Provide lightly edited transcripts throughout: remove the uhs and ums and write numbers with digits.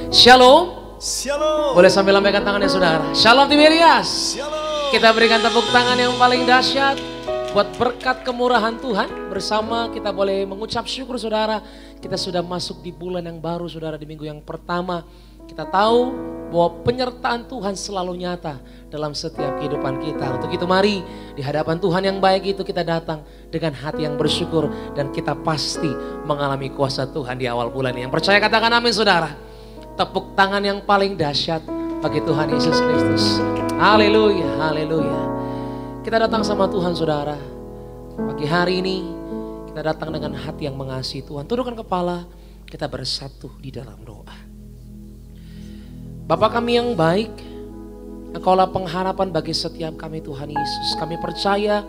Shalom. Shalom. Boleh sambil lambaikan tangannya saudara. Shalom Tiberias. Shalom. Kita berikan tepuk tangan yang paling dahsyat buat berkat kemurahan Tuhan. Bersama kita boleh mengucap syukur saudara. Kita sudah masuk di bulan yang baru saudara, di minggu yang pertama. Kita tahu bahwa penyertaan Tuhan selalu nyata dalam setiap kehidupan kita. Untuk itu mari di hadapan Tuhan yang baik itu kita datang dengan hati yang bersyukur. Dan kita pasti mengalami kuasa Tuhan di awal bulan ini. Yang percaya katakan amin saudara. Tepuk tangan yang paling dahsyat bagi Tuhan Yesus Kristus. Haleluya, haleluya. Kita datang sama Tuhan saudara. Pagi hari ini kita datang dengan hati yang mengasihi Tuhan. Tundukkan kepala, kita bersatu di dalam doa. Bapa kami yang baik, Engkaulah pengharapan bagi setiap kami Tuhan Yesus. Kami percaya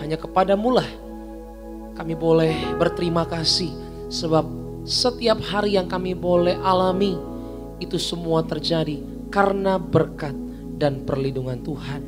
hanya kepadamu lah kami boleh berterima kasih. Sebab setiap hari yang kami boleh alami itu semua terjadi karena berkat dan perlindungan Tuhan.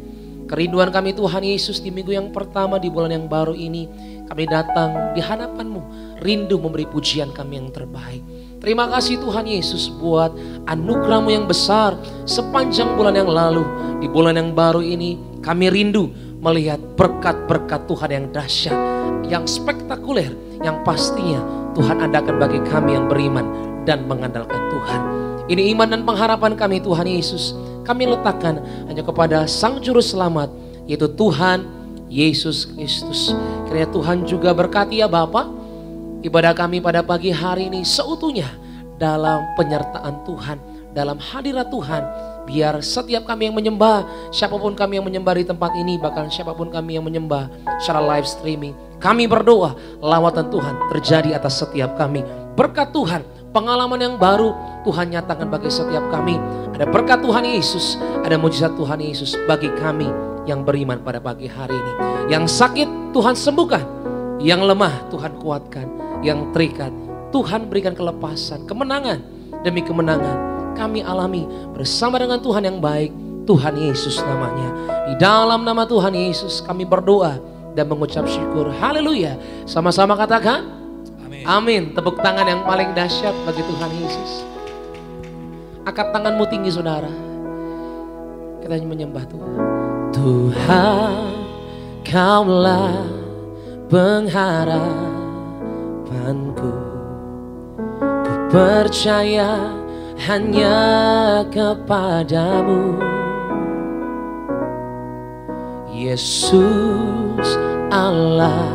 Kerinduan kami Tuhan Yesus di minggu yang pertama di bulan yang baru ini, kami datang di hadapan-Mu, rindu memberi pujian kami yang terbaik. Terima kasih Tuhan Yesus buat anugerah-Mu yang besar sepanjang bulan yang lalu. Di bulan yang baru ini kami rindu melihat berkat-berkat Tuhan yang dahsyat, yang spektakuler, yang pastinya Tuhan adakan bagi kami yang beriman dan mengandalkan Tuhan. Ini iman dan pengharapan kami Tuhan Yesus. Kami letakkan hanya kepada Sang Juru Selamat, yaitu Tuhan Yesus Kristus. Kiranya Tuhan juga berkati ya Bapa ibadah kami pada pagi hari ini seutuhnya dalam penyertaan Tuhan, dalam hadirat Tuhan. Biar setiap kami yang menyembah, siapapun kami yang menyembah di tempat ini, bahkan siapapun kami yang menyembah secara live streaming, kami berdoa lawatan Tuhan terjadi atas setiap kami. Berkat Tuhan, pengalaman yang baru Tuhan nyatakan bagi setiap kami. Ada berkat Tuhan Yesus, ada mujizat Tuhan Yesus bagi kami yang beriman pada pagi hari ini. Yang sakit Tuhan sembuhkan, yang lemah Tuhan kuatkan, yang terikat Tuhan berikan kelepasan, kemenangan demi kemenangan kami alami bersama dengan Tuhan yang baik, Tuhan Yesus namanya. Di dalam nama Tuhan Yesus kami berdoa dan mengucap syukur. Haleluya. Sama-sama katakan amin. Amin. Tepuk tangan yang paling dahsyat bagi Tuhan Yesus. Angkat tanganmu tinggi saudara. Kita menyembah Tuhan. Tuhan, Kaulah pengharapanku. Ku percaya hanya kepadamu, Yesus Allah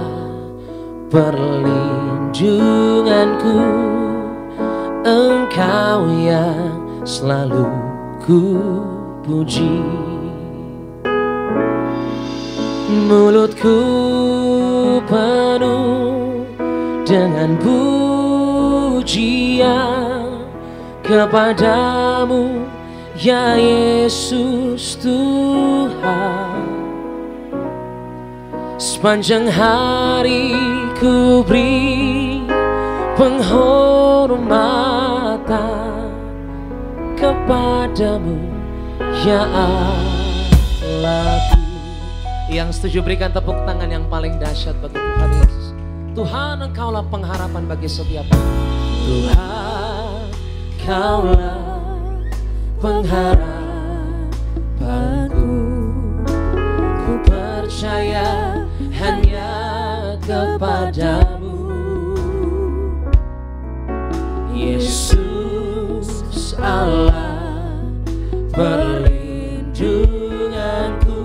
perlindunganku. Engkau yang selalu ku puji. Mulutku penuh dengan pujian kepadamu ya Yesus Tuhan. Sepanjang hari ku beri penghormatan kepadamu ya Allahku. Yang setuju berikan tepuk tangan yang paling dahsyat bagi Tuhan Yesus. Tuhan, Engkaulah pengharapan bagi setiap orang. Tuhan, Kaulah pengharapanku. Ku percaya hanya kepadamu, Yesus Allah perlindunganku.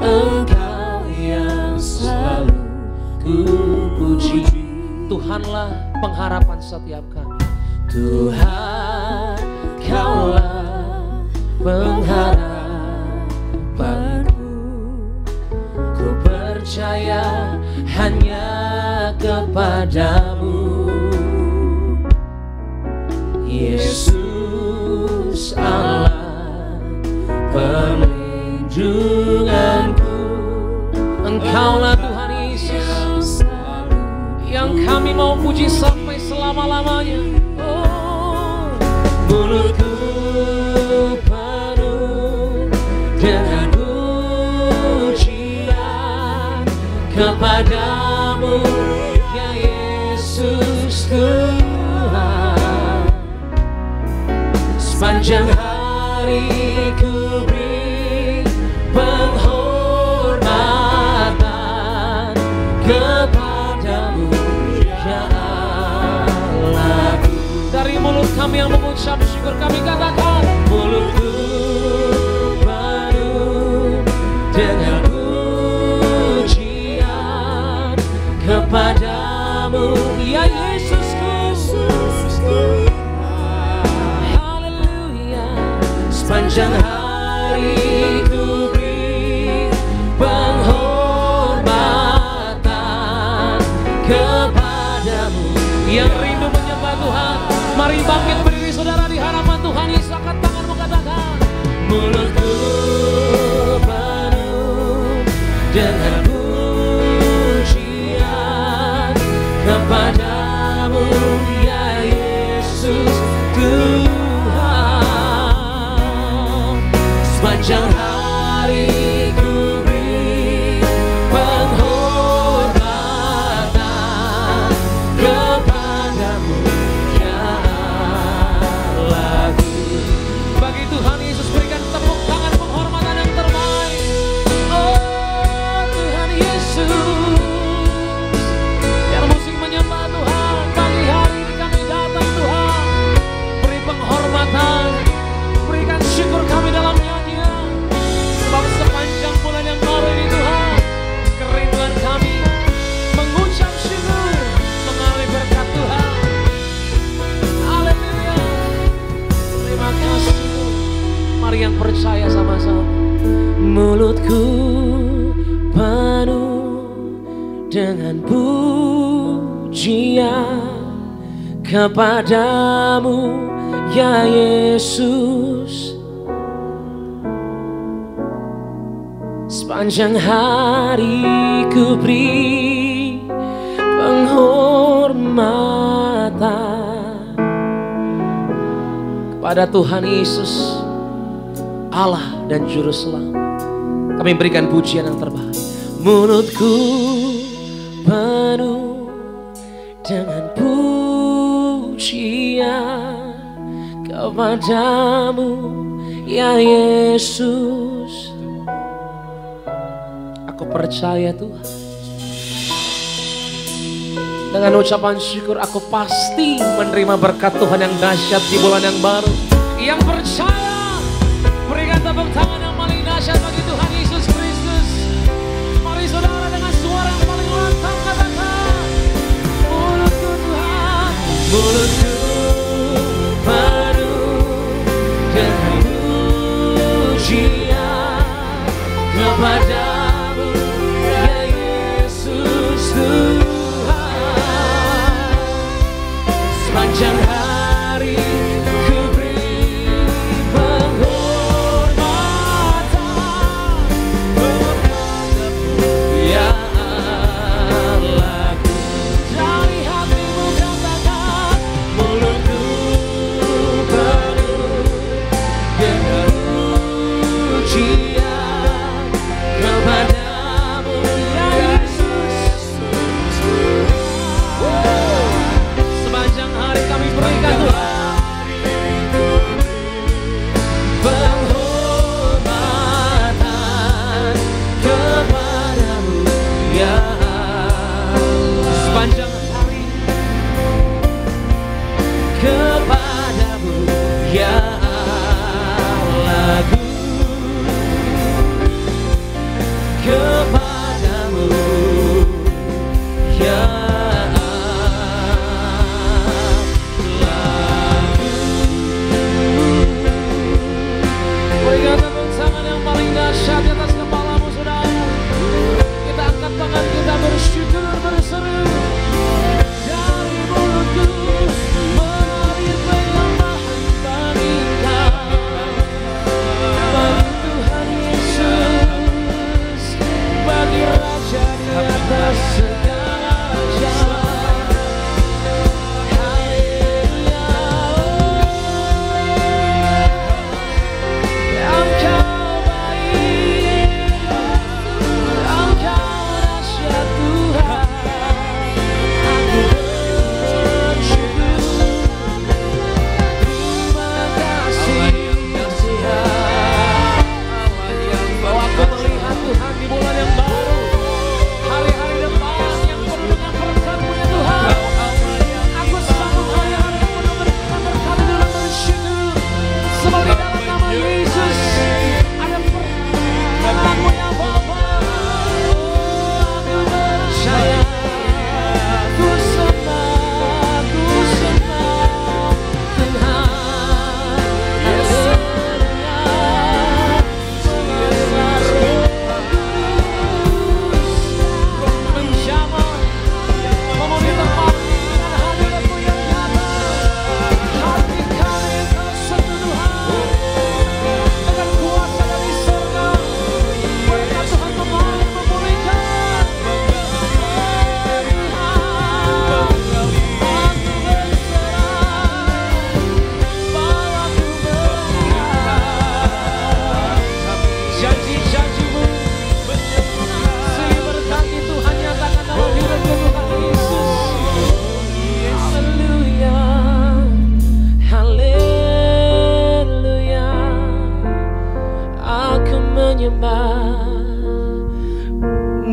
Engkau yang selalu ku puji. Tuhanlah pengharapan setiap kami. Tuhan, Kaulah pengharapanku. Ku percaya hanya kepadamu, Yesus Allah perlindunganku. Engkaulah Tuhan Yesus yang kami mau puji sampai selama-lamanya. Oh, mulutku penuh dengan pujian kepadamu ya Yesus Tuhan. sepanjang hari ku beri penghormatan kepadamu ya Allah. Dari mulut kami yang mengucap syukur kami katakan, mulutku penuh dengan pujian kepadamu ya Yesus Kristus. Haleluya. Sepanjang hari ku beri penghormatan kepadamu. Yang rindu menyembah Tuhan, mari bangkit berdiri saudara di hadapan Tuhan Yesus. Angkat tanganmu katakan, mulutku penuh dengan pujian kepadamu ya Yesus Tuhan. Sepanjang hari ku beri penghormatan kepadamu ya Allah. Bagi Tuhan Yesus berikan tepuk tangan penghormatan yang terbaik. Oh Tuhan Yesus, yang musik menyembah Tuhan, pagi hari ini kami datang Tuhan, beri penghormatan, berikan syukur kami dalam nyanyian. Sebab sepanjang bulan yang baru ini Tuhan, kerinduan kami mengucap syukur, mengalami berkat Tuhan. Haleluya. Terima kasih. Mari yang percaya sama-sama. Mulutku penuh dengan pujian kepadamu ya Yesus. Sepanjang hari ku beri penghormatan kepada Tuhan Yesus, Allah dan Juru Selamat. Kami berikan pujian yang terbaik. Mulutku penuh dengan pujian kepadamu ya Yesus. Aku percaya Tuhan, dengan ucapan syukur aku pasti menerima berkat Tuhan yang dahsyat di bulan yang baru. Yang percaya berikan tepuk tangan yang paling dahsyat bagi Tuhan Yesus Kristus. Mari saudara dengan suara yang paling lantang katakan, mulutku Tuhan, mulutku penuh dengan pujian kepadamu ya Yesus Tuhan. Sepanjang hari ku beri penghormatan kepadamu ya Allahku. Dari hatimu katakan,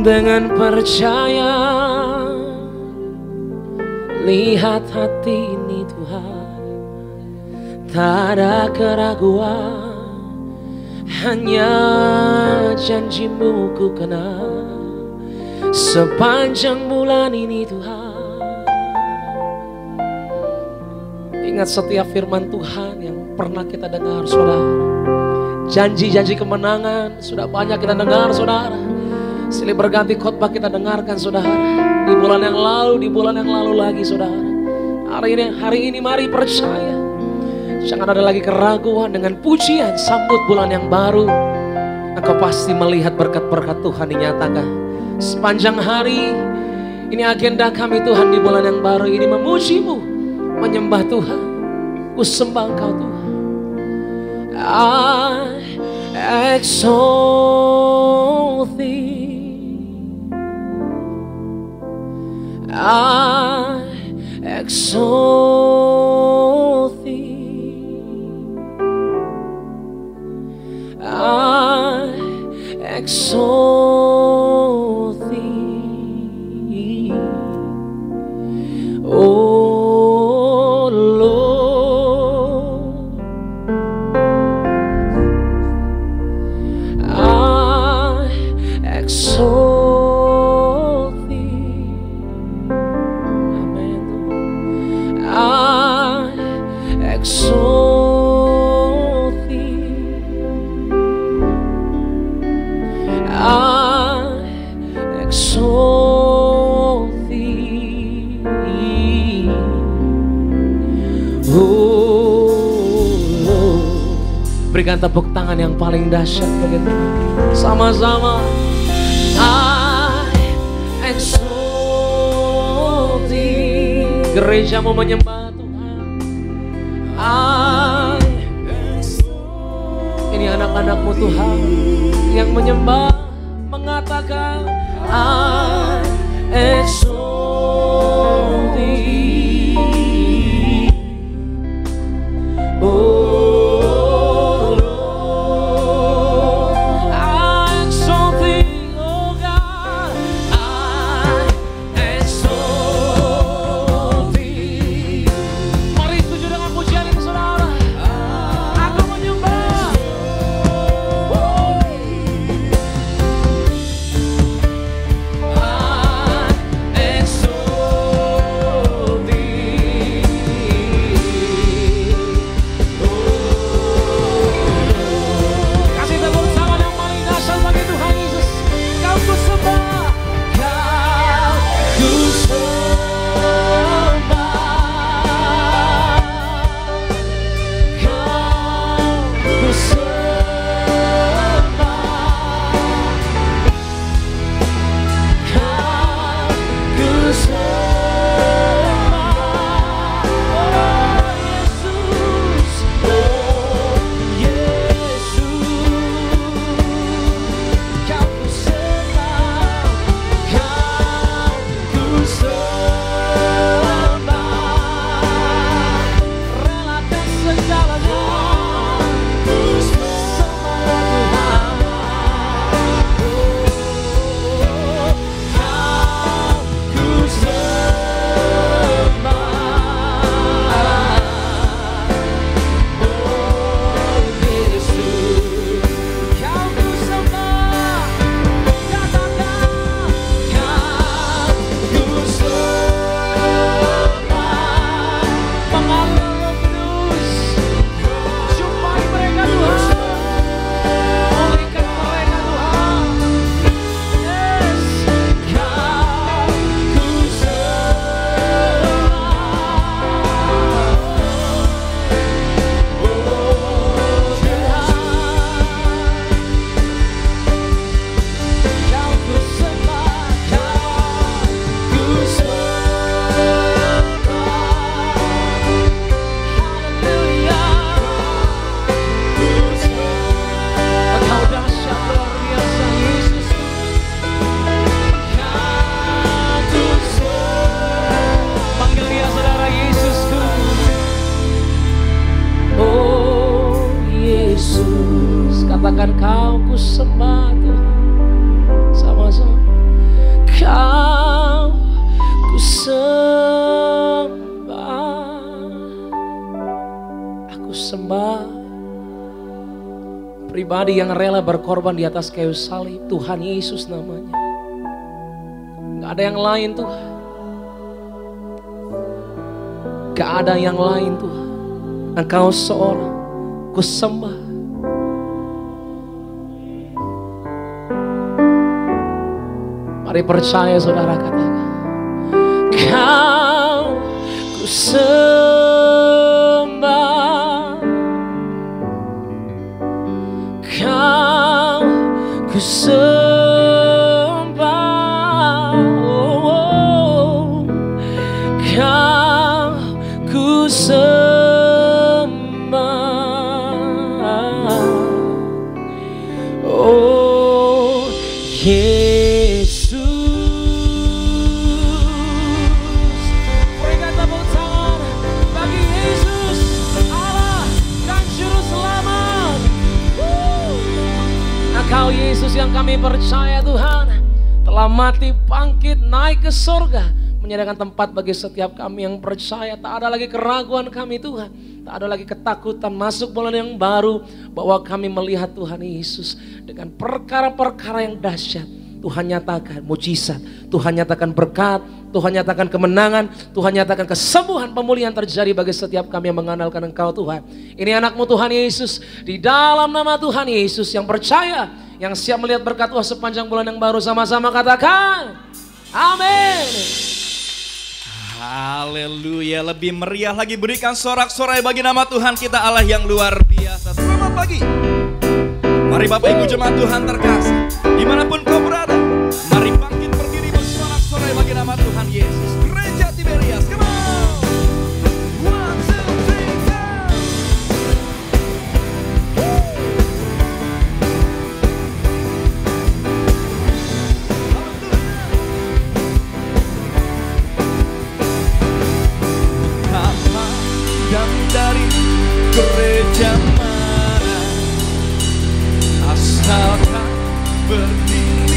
dengan percaya. Lihat hati ini Tuhan, tak ada keraguan, hanya janji-Mu ku kenal sepanjang bulan ini Tuhan. Ingat setiap firman Tuhan yang pernah kita dengar saudara. Janji-janji kemenangan sudah banyak kita dengar saudara. Silih berganti khotbah kita dengarkan saudara. Di bulan yang lalu, di bulan yang lalu lagi saudara. Hari ini mari percaya. Jangan ada lagi keraguan, dengan pujian sambut bulan yang baru. Engkau pasti melihat berkat-berkat Tuhan dinyatakan. Sepanjang hari ini agenda kami Tuhan di bulan yang baru ini memuji-Mu, menyembah Tuhan. Ku sembah Engkau Tuhan. I exalt Thee. I exalt Thee. I exalt Thee. Oh Lord, I exalt. Exalt Thee, I exalt Thee, oh Lord. Berikan tepuk tangan yang paling dahsyat begitu. Sama-sama. I exalt Thee. Gereja mau menyembah. Ini anak-anak-Mu Tuhan yang menyembah, mengatakan I exalt Thee. Oh Lord, I exalt Thee, oh God, I exalt Thee. Mari setuju dengan pujian ini saudara. Aku menyembah. Katakan Kau ku sembah Tuhan. Sama-sama. Kau ku sembah, aku sembah. Pribadi yang rela berkorban di atas kayu salib, Tuhan Yesus namanya. Gak ada yang lain Tuhan. Gak ada yang lain Tuhan. Engkau seorang ku sembah. Mari percaya saudara, katakan, kau ku sembah, kau ku sembah, oh, kau ku sembah, oh Yesus. Berikan tepuk tangan bagi Yesus, Allah dan Juru Selamat. Engkau Yesus yang kami percaya Tuhan, telah mati, bangkit, naik ke surga, menyediakan tempat bagi setiap kami yang percaya. Tak ada lagi keraguan kami Tuhan, tak ada lagi ketakutan masuk bulan yang baru, bahwa kami melihat Tuhan Yesus dengan perkara-perkara yang dahsyat. Tuhan nyatakan mujizat, Tuhan nyatakan berkat, Tuhan nyatakan kemenangan, Tuhan nyatakan kesembuhan, pemulihan terjadi bagi setiap kami yang mengandalkan Engkau Tuhan. Ini anakmu Tuhan Yesus, di dalam nama Tuhan Yesus, yang percaya, yang siap melihat berkat Tuhan sepanjang bulan yang baru, sama-sama katakan amin. Haleluya, lebih meriah lagi, berikan sorak-sorai bagi nama Tuhan kita, Allah yang luar biasa. Selamat pagi. Mari Bapak Ibu jemaat Tuhan terkasih, dimanapun kau berada, mari bangkit berdiri bersorak-sorai bagi nama Tuhan Yesus. Gereja Tiberias, come on. 1, 2, 3. Kapan dan dari gereja asalkan berdiri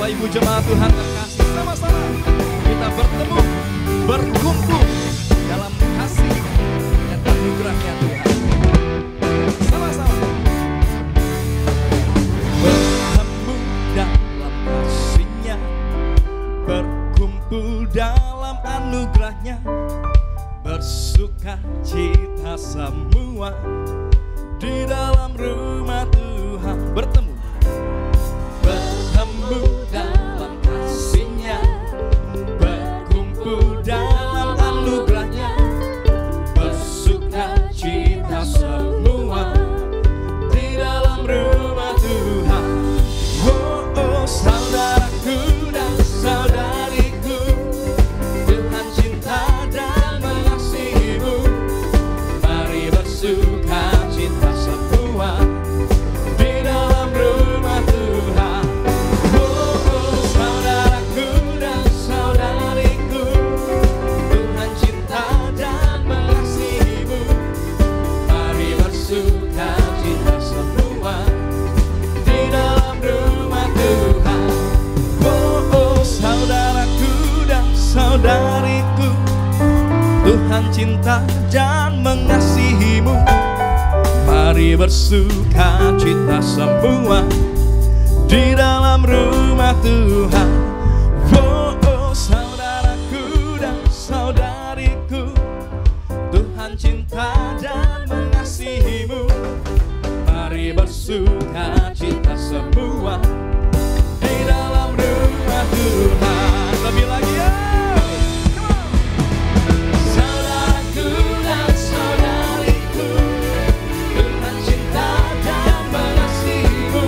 Bapak Ibu jemaat Tuhan terkasih, sama-sama kita bertemu, berkumpul dalam kasih dan anugerah-Nya Tuhan. Sama-sama bertemu dalam kasih-Nya, berkumpul dalam anugerah-Nya, bersuka cita semua di dalam rumah Tuhan. Bertemu dalam kasih-Nya, berkumpul dalam anugerah-Nya, bersuka cita semua di dalam rumah Tuhan. Oh, oh saudaraku dan saudariku, Tuhan cinta dan mengasihimu. Mari bersuka cita semua di dalam rumah Tuhan. Oh, oh saudaraku dan saudariku, Tuhan cinta dan mengasihimu. Mari bersuka cita semua di dalam rumah Tuhan. Oh, oh saudaraku dan saudariku, Tuhan cinta dan mengasihimu. Mari bersuka cita semua di dalam rumah Tuhan. Oh, oh saudaraku dan saudariku, Tuhan cinta dan mengasihimu. Mari bersuka cita semua di dalam rumah Tuhan. Lebih lagi ya. Saudaraku dan saudariku, Tuhan cinta dan mengasihimu.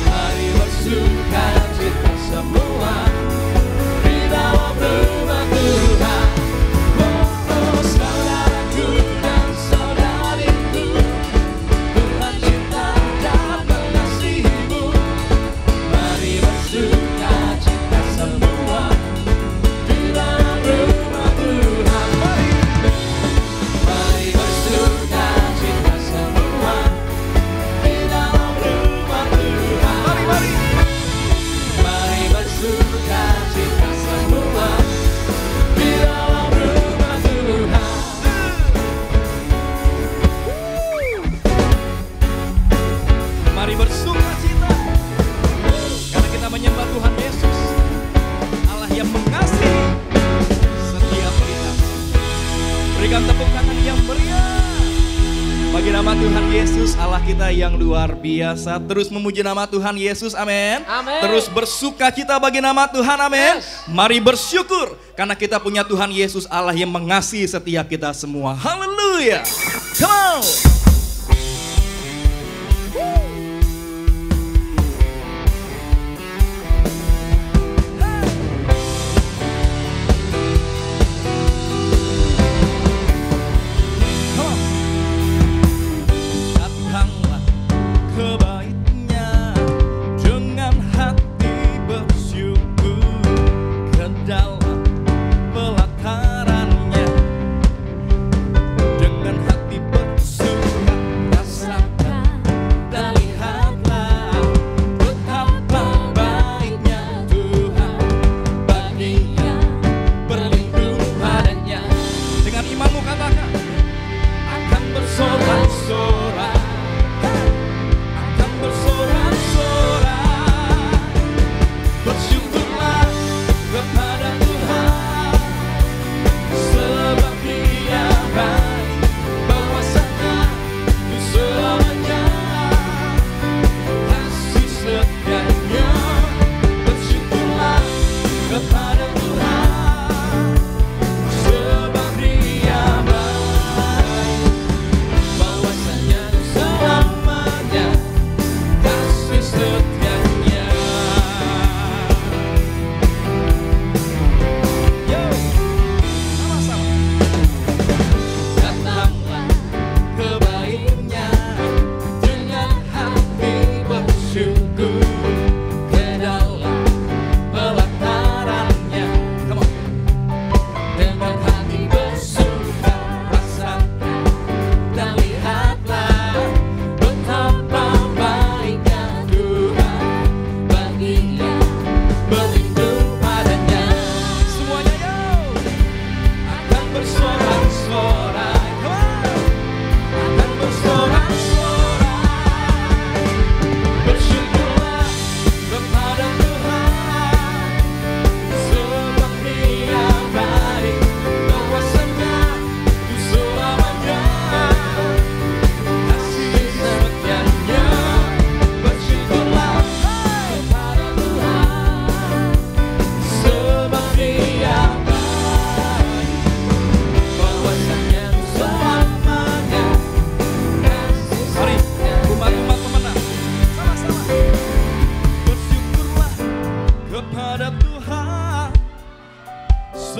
Mari bersuka cita semua di dalam rumah Tuhan. Oh, oh saudaraku dan saudariku, Tuhan cinta dan mengasihimu. Mari bersuka cita semua di dalam rumah Tuhan. Mari bersuka cita semua di dalam rumah Tuhan. Mari bersuka cita semua di dalam rumah Tuhan. Mari bersuka cita karena kita menyembah Tuhan Yesus, Allah yang mengasihi setiap kita. Berikan tepuk tangan yang meriah bagi nama Tuhan Yesus, Allah kita yang luar biasa. Terus memuji nama Tuhan Yesus, amin. Amin. Terus bersuka cita bagi nama Tuhan, amin. Yes. Mari bersyukur karena kita punya Tuhan Yesus, Allah yang mengasihi setiap kita semua. Haleluya. Come on. Datanglah ke bait-Nya dengan hati bersyukur, ke dalam pelataran-Nya dengan hati bersyukur.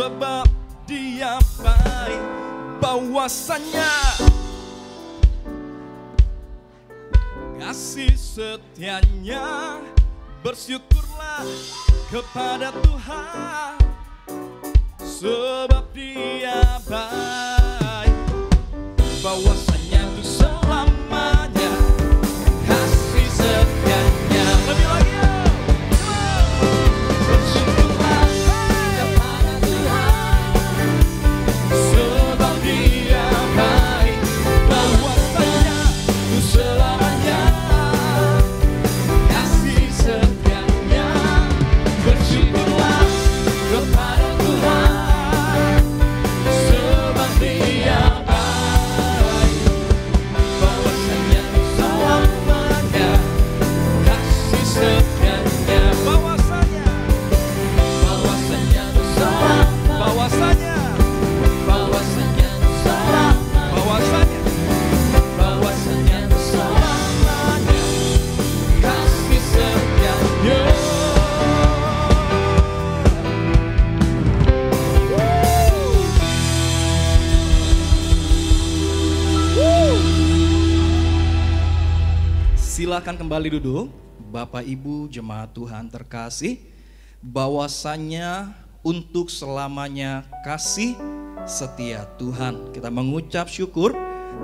sebab Dia baik. Bahwasanya kasih setianya, bersyukurlah kepada Tuhan, sebab Dia baik. Bahwasanya itu selamanya kasih setianya. Lebih lagi ya. Bersyukurlah kepada Tuhan, sebab Dia baik. Bahwasanya itu selamanya kasih setianya. Bersyukurlah kepada Tuhan, sebab Dia baik. Bahwasanya selamanya kasih setianya. Bahwasanya selamanya kasih setianya. Silakan kembali duduk, Bapak Ibu jemaat Tuhan terkasih. Bahwasanya untuk selamanya kasih setia Tuhan. Kita mengucap syukur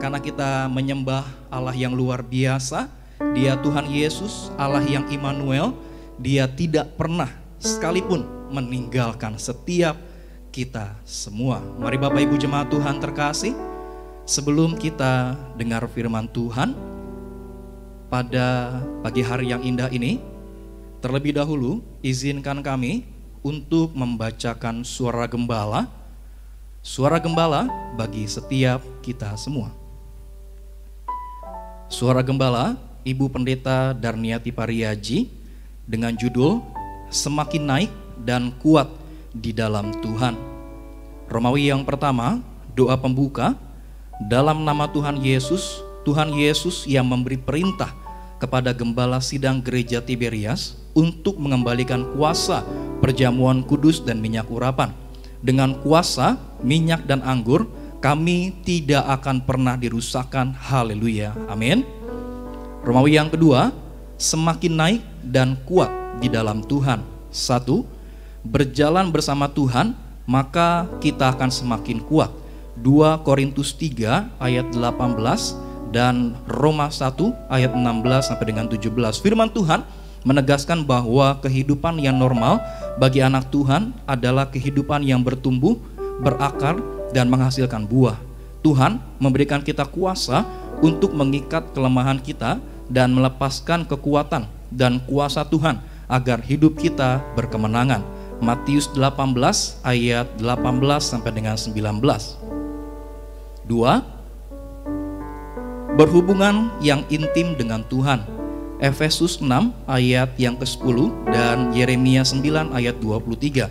karena kita menyembah Allah yang luar biasa. Dia Tuhan Yesus, Allah yang Immanuel. Dia tidak pernah sekalipun meninggalkan setiap kita semua. Mari Bapak Ibu jemaat Tuhan terkasih, sebelum kita dengar firman Tuhan pada pagi hari yang indah ini, terlebih dahulu izinkan kami untuk membacakan suara gembala. Suara gembala bagi setiap kita semua. Suara gembala Ibu Pendeta Darniati Pariaji dengan judul Semakin Naik dan Kuat di Dalam Tuhan. Romawi yang pertama, doa pembuka. Dalam nama Tuhan Yesus, Tuhan Yesus yang memberi perintah kepada gembala sidang gereja Tiberias untuk mengembalikan kuasa perjamuan kudus dan minyak urapan. Dengan kuasa, minyak dan anggur, kami tidak akan pernah dirusakkan. Haleluya, amin. Romawi yang kedua, semakin naik dan kuat di dalam Tuhan. 1. Berjalan bersama Tuhan, maka kita akan semakin kuat. 2 Korintus 3 ayat 18 dan Roma 1 ayat 16 sampai dengan 17. Firman Tuhan menegaskan bahwa kehidupan yang normal bagi anak Tuhan adalah kehidupan yang bertumbuh, berakar, dan menghasilkan buah. Tuhan memberikan kita kuasa untuk mengikat kelemahan kita dan melepaskan kekuatan dan kuasa Tuhan agar hidup kita berkemenangan. Matius 18 ayat 18 sampai dengan 19. 2. Berhubungan yang intim dengan Tuhan. Efesus 6 ayat yang ke-10 dan Yeremia 9 ayat 23.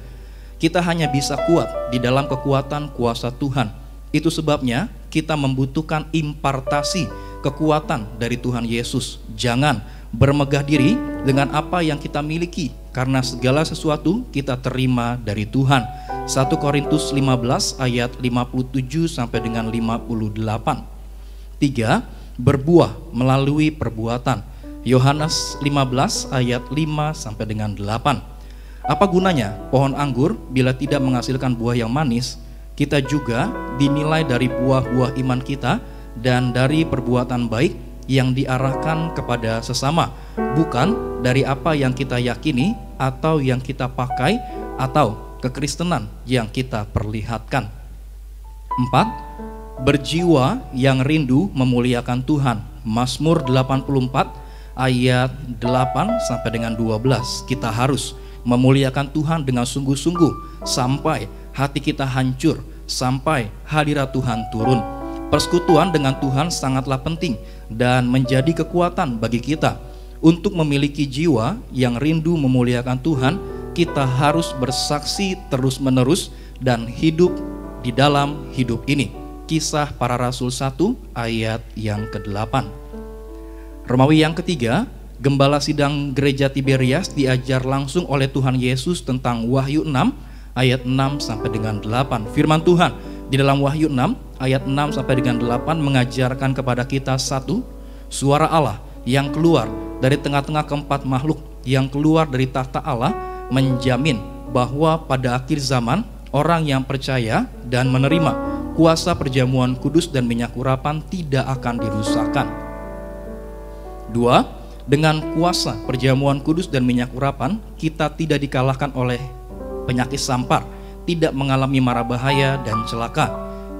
Kita hanya bisa kuat di dalam kekuatan kuasa Tuhan. Itu sebabnya kita membutuhkan impartasi kekuatan dari Tuhan Yesus. Jangan bermegah diri dengan apa yang kita miliki, karena segala sesuatu kita terima dari Tuhan. 1 Korintus 15 ayat 57 sampai dengan 58. 3. Berbuah melalui perbuatan. Yohanes 15 ayat 5 sampai dengan 8. Apa gunanya pohon anggur bila tidak menghasilkan buah yang manis? Kita juga dinilai dari buah-buah iman kita dan dari perbuatan baik yang diarahkan kepada sesama, bukan dari apa yang kita yakini atau yang kita pakai atau kekristenan yang kita perlihatkan. 4. Berjiwa yang rindu memuliakan Tuhan. Mazmur 84 ayat 8 sampai dengan 12. Kita harus memuliakan Tuhan dengan sungguh-sungguh sampai hati kita hancur, sampai hadirat Tuhan turun. Persekutuan dengan Tuhan sangatlah penting dan menjadi kekuatan bagi kita. Untuk memiliki jiwa yang rindu memuliakan Tuhan, kita harus bersaksi terus-menerus dan hidup di dalam hidup ini. Kisah Para Rasul 1 ayat yang ke-8. Romawi yang ketiga, gembala sidang gereja Tiberias diajar langsung oleh Tuhan Yesus tentang Wahyu 6 ayat 6 sampai dengan 8. Firman Tuhan di dalam Wahyu 6 ayat 6 sampai dengan 8 mengajarkan kepada kita satu, suara Allah yang keluar dari tengah-tengah keempat makhluk yang keluar dari tahta Allah menjamin bahwa pada akhir zaman orang yang percaya dan menerima kuasa perjamuan kudus dan minyak urapan tidak akan dirusakkan. Dua, dengan kuasa perjamuan kudus dan minyak urapan kita tidak dikalahkan oleh penyakit sampar, tidak mengalami mara bahaya dan celaka.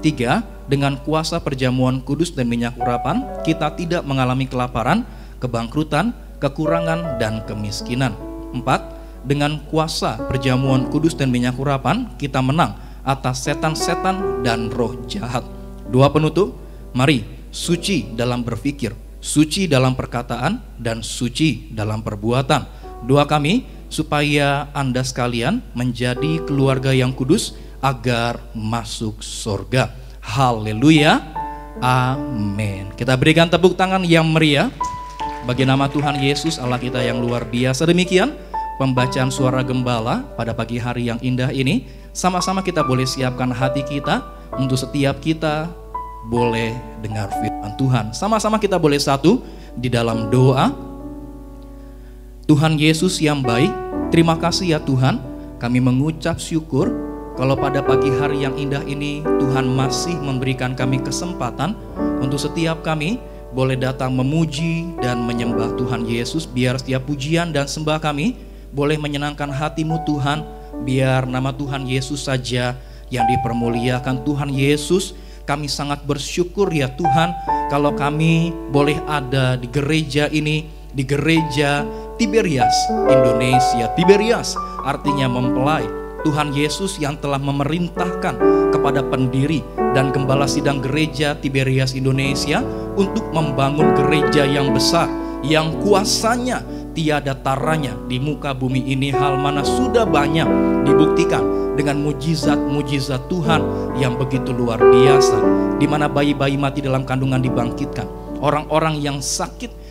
Tiga, dengan kuasa perjamuan kudus dan minyak urapan kita tidak mengalami kelaparan, kebangkrutan, kekurangan, dan kemiskinan. Empat, dengan kuasa perjamuan kudus dan minyak urapan kita menang atas setan-setan dan roh jahat. Dua penutup, mari suci dalam berpikir, suci dalam perkataan, dan suci dalam perbuatan. Doa kami supaya Anda sekalian menjadi keluarga yang kudus agar masuk surga. Haleluya, amin. Kita berikan tepuk tangan yang meriah bagi nama Tuhan Yesus Allah kita yang luar biasa. Demikian pembacaan suara gembala pada pagi hari yang indah ini. Sama-sama kita boleh siapkan hati kita untuk setiap kita boleh dengar firman Tuhan. Sama-sama kita boleh satu di dalam doa. Tuhan Yesus yang baik, terima kasih ya Tuhan, kami mengucap syukur kalau pada pagi hari yang indah ini Tuhan masih memberikan kami kesempatan untuk setiap kami boleh datang memuji dan menyembah Tuhan Yesus. Biar setiap pujian dan sembah kami boleh menyenangkan hati-Mu Tuhan. Biar nama Tuhan Yesus saja yang dipermuliakan. Tuhan Yesus, kami sangat bersyukur ya Tuhan kalau kami boleh ada di gereja ini, di gereja Tiberias Indonesia. Tiberias artinya mempelai. Tuhan Yesus yang telah memerintahkan kepada pendiri dan gembala sidang gereja Tiberias Indonesia untuk membangun gereja yang besar, yang kuasanya tiada taranya di muka bumi ini. Hal mana sudah banyak dibuktikan dengan mujizat-mujizat Tuhan yang begitu luar biasa, di mana bayi-bayi mati dalam kandungan dibangkitkan, orang-orang yang sakit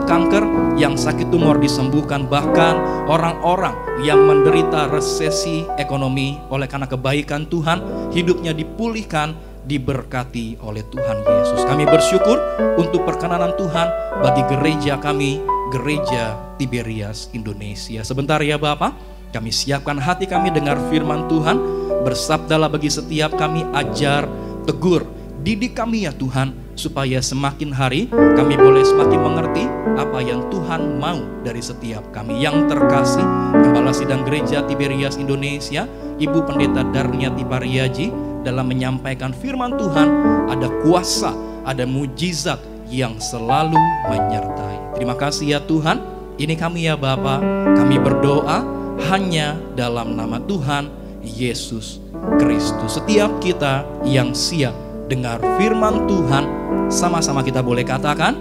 kanker, yang sakit tumor disembuhkan, bahkan orang-orang yang menderita resesi ekonomi oleh karena kebaikan Tuhan, hidupnya dipulihkan, diberkati oleh Tuhan Yesus. Kami bersyukur untuk perkenanan Tuhan bagi gereja kami, Gereja Tiberias Indonesia. Sebentar ya Bapak, kami siapkan hati kami dengar firman Tuhan. Bersabdalah bagi setiap kami, ajar, tegur, didik kami ya Tuhan, supaya semakin hari kami boleh semakin mengerti apa yang Tuhan mau dari setiap kami. Yang terkasih Gembala Sidang Gereja Tiberias Indonesia, Ibu Pendeta Darniati Pariaji, dalam menyampaikan firman Tuhan ada kuasa, ada mujizat yang selalu menyertai. Terima kasih ya Tuhan. Ini kami ya Bapa, kami berdoa hanya dalam nama Tuhan Yesus Kristus. Setiap kita yang siap dengar firman Tuhan, sama-sama kita boleh katakan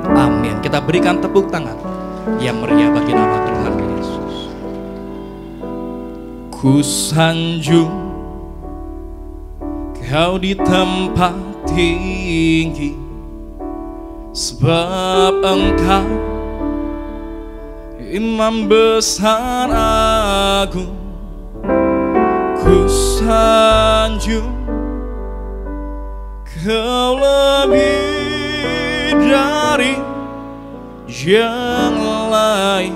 amin. Kita berikan tepuk tangan yang meriah bagi nama Tuhan Yesus. Ku sanjung Kau di tempat tinggi, sebab Engkau Imam besar agung. Ku sanjung Kau lebih dari yang lain.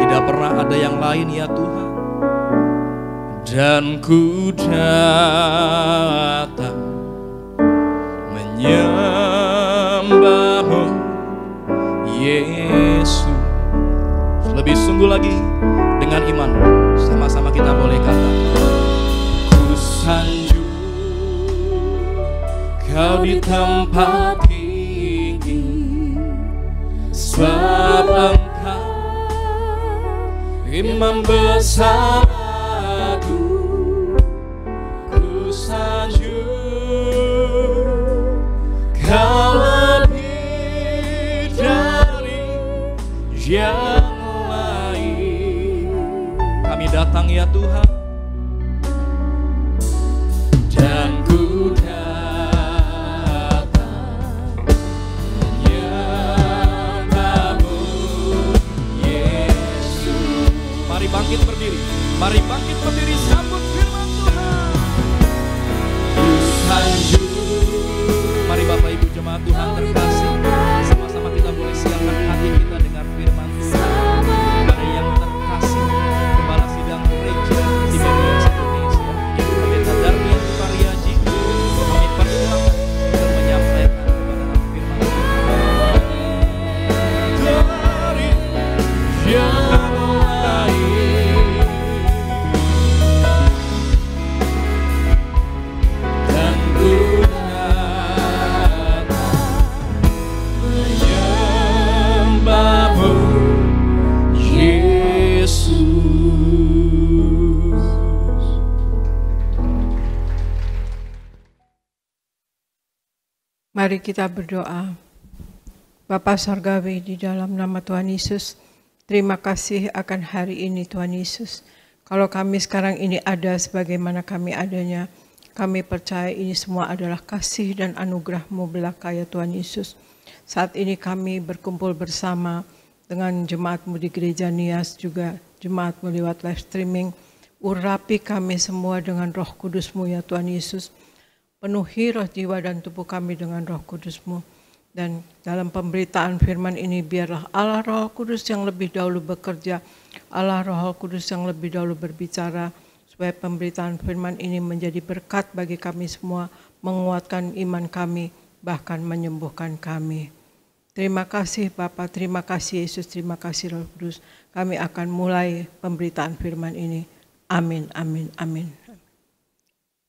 Tidak pernah ada yang lain ya Tuhan. Dan ku datang menyembah-Mu Yesus. Lebih sungguh lagi dengan iman, sama-sama kita boleh katakan, ku sanjung Kau di tempat tinggi, sebab Engkau Imam besar. Kau lebih dari yang lain. Kami datang ya Tuhan, dan ku datang menyembah-Mu Yesus. Mari bangkit bangkit berdiri. Mari bangkit berdiri, sambut firman Tuhan. Mari Bapak Ibu jemaat Tuhan terkasih, sama-sama kita boleh siapkan hati kita dengar firman Tuhan. Pada yang terkasih, Kepala Sidang Gereja di Merias Indonesia, Ibu Pendeta Darmian Pariaji, kami persilakan untuk menyampaikan kepada firman Tuhan. Dari yang mulai dan menyembahmu Yesus. Mari kita berdoa. Bapa Surgawi, di dalam nama Tuhan Yesus, terima kasih akan hari ini Tuhan Yesus. Kalau kami sekarang ini ada sebagaimana kami adanya, kami percaya ini semua adalah kasih dan anugerah-Mu belaka ya Tuhan Yesus. Saat ini kami berkumpul bersama dengan jemaat-Mu di Gereja Nias, juga jemaat-Mu lewat live streaming. Urapi kami semua dengan Roh Kudus-Mu ya Tuhan Yesus. Penuhi roh, jiwa, dan tubuh kami dengan Roh Kudus-Mu. Dan dalam pemberitaan firman ini biarlah Allah Roh Kudus yang lebih dahulu bekerja, Allah Roh Kudus yang lebih dahulu berbicara, supaya pemberitaan firman ini menjadi berkat bagi kami semua, menguatkan iman kami, bahkan menyembuhkan kami. Terima kasih Bapa, terima kasih Yesus, terima kasih Roh Kudus. Kami akan mulai pemberitaan firman ini. Amin, amin, amin.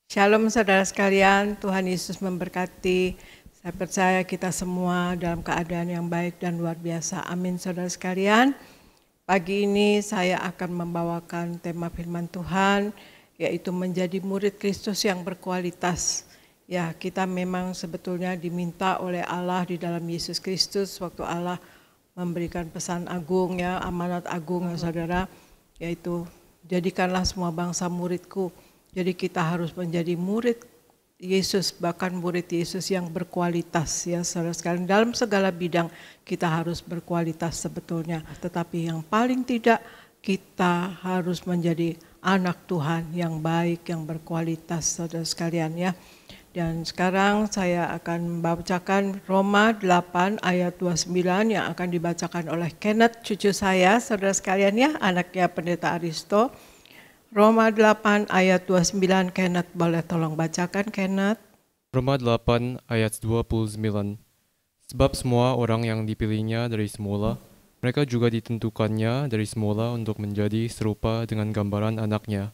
Shalom saudara sekalian, Tuhan Yesus memberkati. Saya percaya kita semua dalam keadaan yang baik dan luar biasa. Amin saudara sekalian. Pagi ini saya akan membawakan tema firman Tuhan, yaitu menjadi murid Kristus yang berkualitas. Ya, kita memang sebetulnya diminta oleh Allah di dalam Yesus Kristus waktu Allah memberikan pesan agung ya, amanat agung ya saudara, yaitu jadikanlah semua bangsa muridku. Jadi kita harus menjadi murid Yesus, bahkan murid Yesus yang berkualitas ya saudara sekalian. Dalam segala bidang kita harus berkualitas sebetulnya. Tetapi yang paling tidak kita harus menjadi anak Tuhan yang baik, yang berkualitas saudara sekalian ya. Dan sekarang saya akan membacakan Roma 8 ayat 29 yang akan dibacakan oleh Kenneth, cucu saya saudara sekalian ya, anaknya Pendeta Aristo. Roma 8 ayat 29, Kenneth boleh tolong bacakan Kenneth. Roma 8 ayat 29. Sebab semua orang yang dipilihnya dari semula, mereka juga ditentukannya dari semula untuk menjadi serupa dengan gambaran anaknya,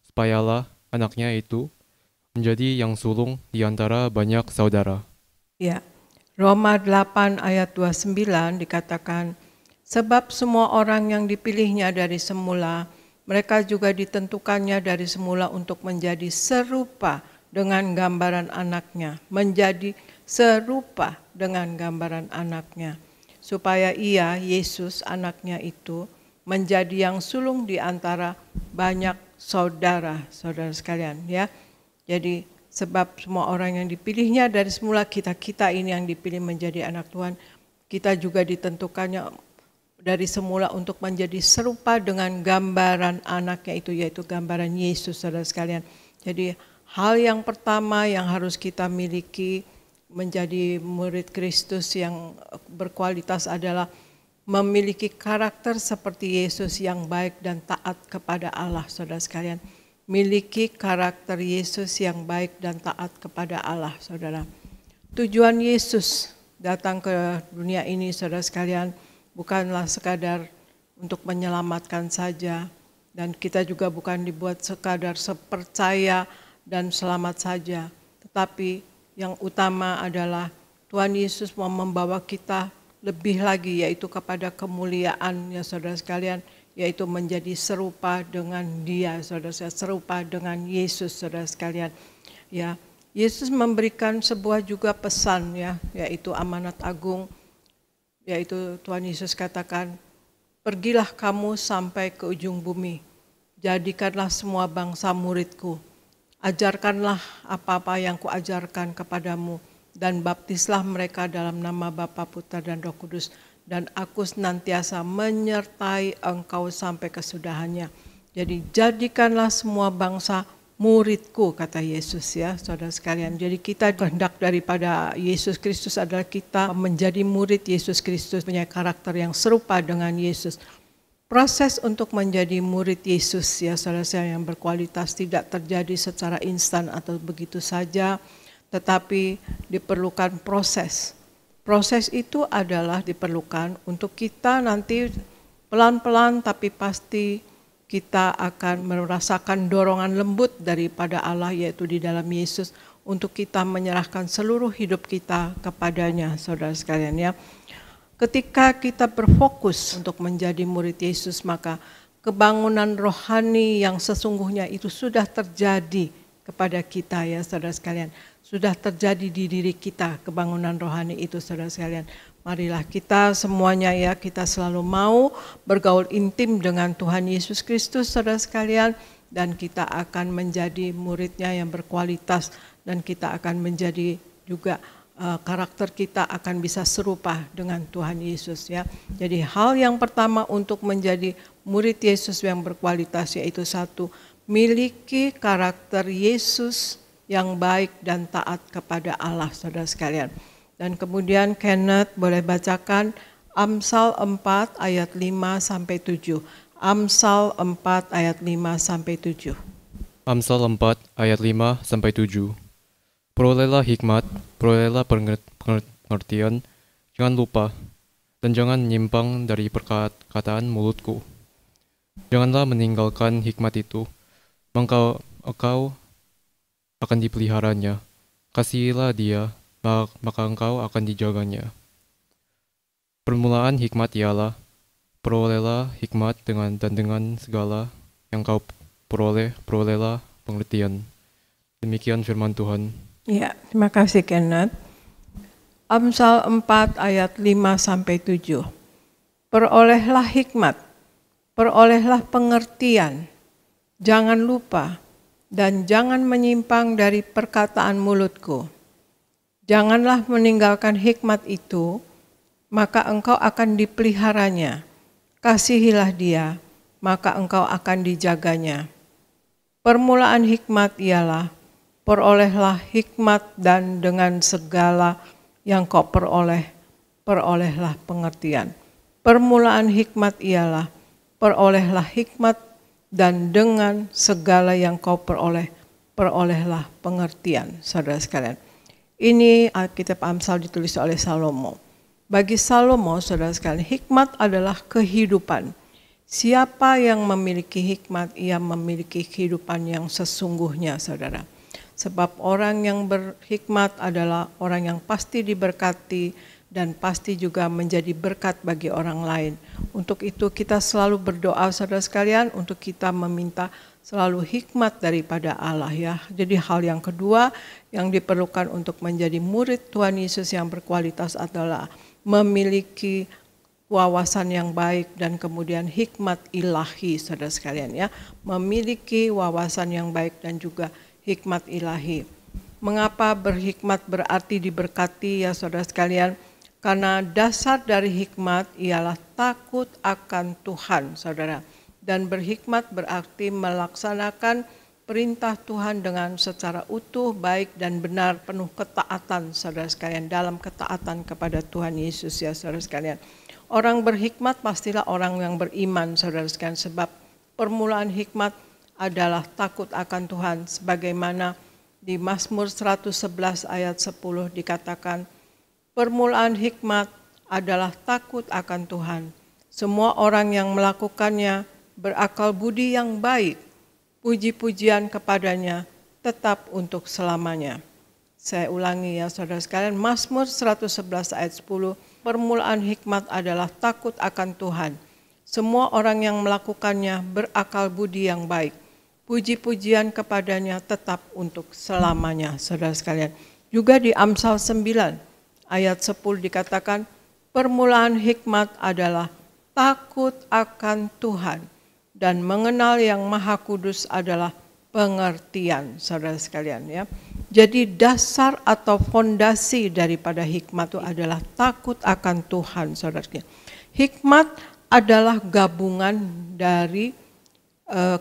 supayalah anaknya itu menjadi yang sulung di antara banyak saudara. Ya, Roma 8 ayat 29 dikatakan, sebab semua orang yang dipilihnya dari semula, mereka juga ditentukannya dari semula untuk menjadi serupa dengan gambaran anaknya. Menjadi serupa dengan gambaran anaknya. Supaya ia, Yesus anaknya itu, menjadi yang sulung di antara banyak saudara-saudara sekalian. Ya. Jadi sebab semua orang yang dipilihnya dari semula, kita ini yang dipilih menjadi anak Tuhan, kita juga ditentukannya dari semula untuk menjadi serupa dengan gambaran anaknya itu, yaitu gambaran Yesus saudara sekalian. Jadi hal yang pertama yang harus kita miliki menjadi murid Kristus yang berkualitas adalah memiliki karakter seperti Yesus yang baik dan taat kepada Allah saudara sekalian. Miliki karakter Yesus yang baik dan taat kepada Allah saudara. Tujuan Yesus datang ke dunia ini saudara sekalian bukanlah sekadar untuk menyelamatkan saja, dan kita juga bukan dibuat sekadar sepercaya dan selamat saja, tetapi yang utama adalah Tuhan Yesus mau membawa kita lebih lagi, yaitu kepada kemuliaan ya saudara sekalian, yaitu menjadi serupa dengan Dia, saudara, serupa dengan Yesus saudara sekalian. Ya, Yesus memberikan sebuah juga pesan ya, yaitu amanat agung. Yaitu Tuhan Yesus katakan, pergilah kamu sampai ke ujung bumi, jadikanlah semua bangsa muridku, ajarkanlah apa-apa yang kuajarkan kepadamu, dan baptislah mereka dalam nama Bapa, Putra, dan Roh Kudus, dan aku senantiasa menyertai engkau sampai kesudahannya. Jadi jadikanlah semua bangsa muridku, kata Yesus ya, saudara sekalian. Jadi kita kehendak daripada Yesus Kristus adalah kita menjadi murid Yesus Kristus, punya karakter yang serupa dengan Yesus. Proses untuk menjadi murid Yesus ya saudara sekalian yang berkualitas tidak terjadi secara instan atau begitu saja, tetapi diperlukan proses. Proses itu adalah diperlukan untuk kita nanti pelan-pelan tapi pasti kita akan merasakan dorongan lembut daripada Allah yaitu di dalam Yesus untuk kita menyerahkan seluruh hidup kita kepadanya, saudara sekalian ya. Ketika kita berfokus untuk menjadi murid Yesus, maka kebangunan rohani yang sesungguhnya itu sudah terjadi kepada kita ya saudara sekalian. Sudah terjadi di diri kita kebangunan rohani itu saudara sekalian. Marilah kita semuanya ya, kita selalu mau bergaul intim dengan Tuhan Yesus Kristus saudara sekalian, dan kita akan menjadi muridnya yang berkualitas, dan kita akan menjadi juga karakter kita akan bisa serupa dengan Tuhan Yesus ya. Jadi hal yang pertama untuk menjadi murid Yesus yang berkualitas yaitu satu, miliki karakter Yesus yang baik dan taat kepada Allah saudara sekalian. Dan kemudian Kenneth boleh bacakan Amsal 4 ayat 5-7. Amsal 4 ayat 5-7. Amsal 4 ayat 5-7. Perolehlah hikmat, perolehlah pengertian, jangan lupa, dan jangan menyimpang dari perkataan mulutku. Janganlah meninggalkan hikmat itu, maka engkau akan dipeliharanya. Kasihilah dia, maka engkau akan dijaganya. Permulaan hikmat ialah, perolehlah hikmat dengan segala yang kau perolehlah pengertian. Demikian firman Tuhan. Ya, terima kasih Kenneth. Amsal 4 ayat 5-7. Perolehlah hikmat, perolehlah pengertian, jangan lupa, dan jangan menyimpang dari perkataan mulutku. Janganlah meninggalkan hikmat itu, maka engkau akan dipeliharanya. Kasihilah dia, maka engkau akan dijaganya. Permulaan hikmat ialah, perolehlah hikmat dan dengan segala yang kau perolehlah pengertian. Permulaan hikmat ialah, perolehlah hikmat dan dengan segala yang kau perolehlah pengertian, saudara sekalian. Ini Alkitab Amsal ditulis oleh Salomo. Bagi Salomo, saudara sekalian, hikmat adalah kehidupan. Siapa yang memiliki hikmat, ia memiliki kehidupan yang sesungguhnya, saudara. Sebab orang yang berhikmat adalah orang yang pasti diberkati dan pasti juga menjadi berkat bagi orang lain. Untuk itu kita selalu berdoa, saudara sekalian, untuk kita meminta selalu hikmat daripada Allah ya. Jadi hal yang kedua yang diperlukan untuk menjadi murid Tuhan Yesus yang berkualitas adalah memiliki wawasan yang baik dan kemudian hikmat ilahi, saudara sekalian ya. Memiliki wawasan yang baik dan juga hikmat ilahi. Mengapa berhikmat berarti diberkati ya saudara sekalian? Karena dasar dari hikmat ialah takut akan Tuhan, saudara. Dan berhikmat berarti melaksanakan perintah Tuhan dengan secara utuh, baik dan benar, penuh ketaatan, saudara sekalian, dalam ketaatan kepada Tuhan Yesus ya saudara sekalian. Orang berhikmat pastilah orang yang beriman, saudara sekalian, sebab permulaan hikmat adalah takut akan Tuhan, sebagaimana di Mazmur 111 ayat 10 dikatakan, permulaan hikmat adalah takut akan Tuhan. Semua orang yang melakukannya berakal budi yang baik, puji-pujian kepadanya tetap untuk selamanya. Saya ulangi ya saudara sekalian, Mazmur 111 ayat 10, permulaan hikmat adalah takut akan Tuhan. Semua orang yang melakukannya berakal budi yang baik, puji-pujian kepadanya tetap untuk selamanya, saudara sekalian. Juga di Amsal 9 ayat 10 dikatakan, permulaan hikmat adalah takut akan Tuhan. Dan mengenal yang maha kudus adalah pengertian, saudara sekalian ya. Jadi dasar atau fondasi daripada hikmat itu adalah takut akan Tuhan, saudara sekalian. Hikmat adalah gabungan dari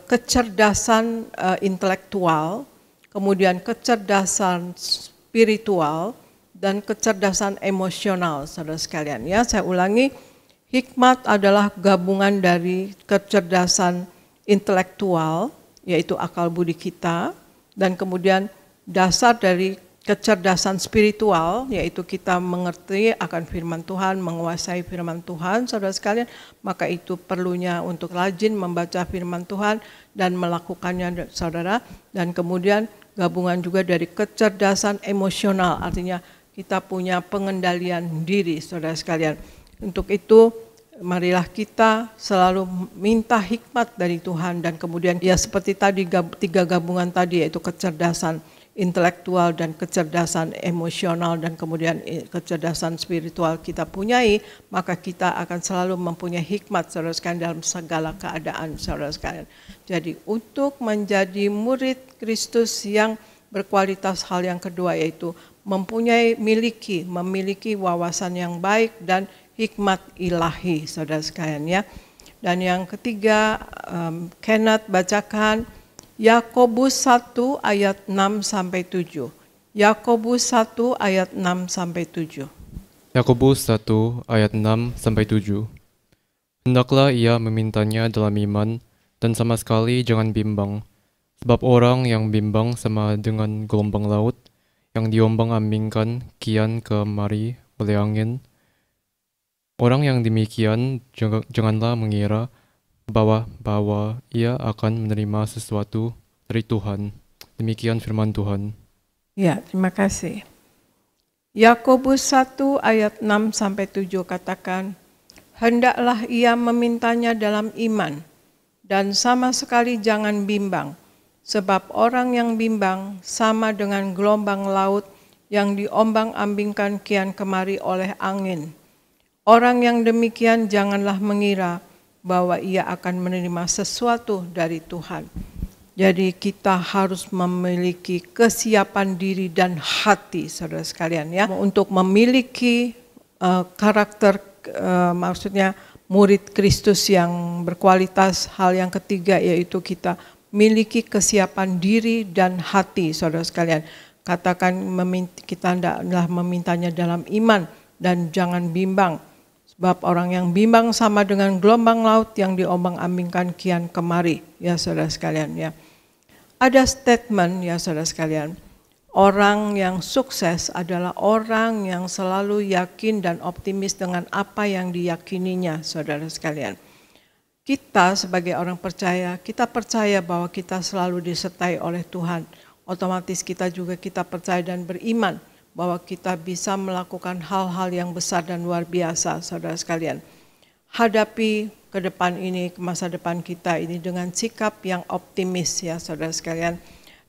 kecerdasan intelektual, kemudian kecerdasan spiritual, dan kecerdasan emosional, saudara sekalian. Ya, saya ulangi, hikmat adalah gabungan dari kecerdasan intelektual, yaitu akal budi kita, dan kemudian dasar dari kecerdasan spiritual, yaitu kita mengerti akan firman Tuhan, menguasai firman Tuhan, saudara sekalian, maka itu perlunya untuk rajin membaca firman Tuhan dan melakukannya, saudara. Dan kemudian gabungan juga dari kecerdasan emosional, artinya kita punya pengendalian diri, saudara sekalian. Untuk itu, marilah kita selalu minta hikmat dari Tuhan, dan kemudian ya seperti tadi tiga gabungan tadi, yaitu kecerdasan intelektual dan kecerdasan emosional dan kemudian kecerdasan spiritual kita punyai, maka kita akan selalu mempunyai hikmat, saudara sekalian, dalam segala keadaan, saudara sekalian. Jadi untuk menjadi murid Kristus yang berkualitas, hal yang kedua yaitu memiliki wawasan yang baik dan hikmat ilahi, saudara sekalian ya. Dan yang ketiga, Kenneth bacakan Yakobus 1 ayat 6 sampai 7. Yakobus 1 ayat 6 sampai 7. Yakobus 1 ayat 6 sampai 7. Hendaklah ia memintanya dalam iman dan sama sekali jangan bimbang. Sebab orang yang bimbang sama dengan gelombang laut yang diombang-ambingkan kian kemari oleh angin. Orang yang demikian janganlah mengira bahwa ia akan menerima sesuatu dari Tuhan. Demikian firman Tuhan. Ya, terima kasih. Yakobus 1 ayat 6 sampai 7 katakan, hendaklah ia memintanya dalam iman dan sama sekali jangan bimbang. Sebab orang yang bimbang sama dengan gelombang laut yang diombang-ambingkan kian kemari oleh angin. Orang yang demikian janganlah mengira bahwa ia akan menerima sesuatu dari Tuhan. Jadi kita harus memiliki kesiapan diri dan hati, saudara sekalian ya, untuk memiliki karakter, maksudnya murid Kristus yang berkualitas. Hal yang ketiga yaitu kita miliki kesiapan diri dan hati, saudara sekalian. Katakan kita hendaklah memintanya dalam iman dan jangan bimbang. Sebab orang yang bimbang sama dengan gelombang laut yang diombang-ambingkan kian kemari, ya saudara sekalian ya. Ada statement ya saudara sekalian, orang yang sukses adalah orang yang selalu yakin dan optimis dengan apa yang diyakininya, saudara sekalian. Kita sebagai orang percaya, kita percaya bahwa kita selalu disertai oleh Tuhan. Otomatis kita percaya dan beriman bahwa kita bisa melakukan hal-hal yang besar dan luar biasa, saudara sekalian. Hadapi ke depan ini, ke masa depan kita ini dengan sikap yang optimis ya saudara sekalian.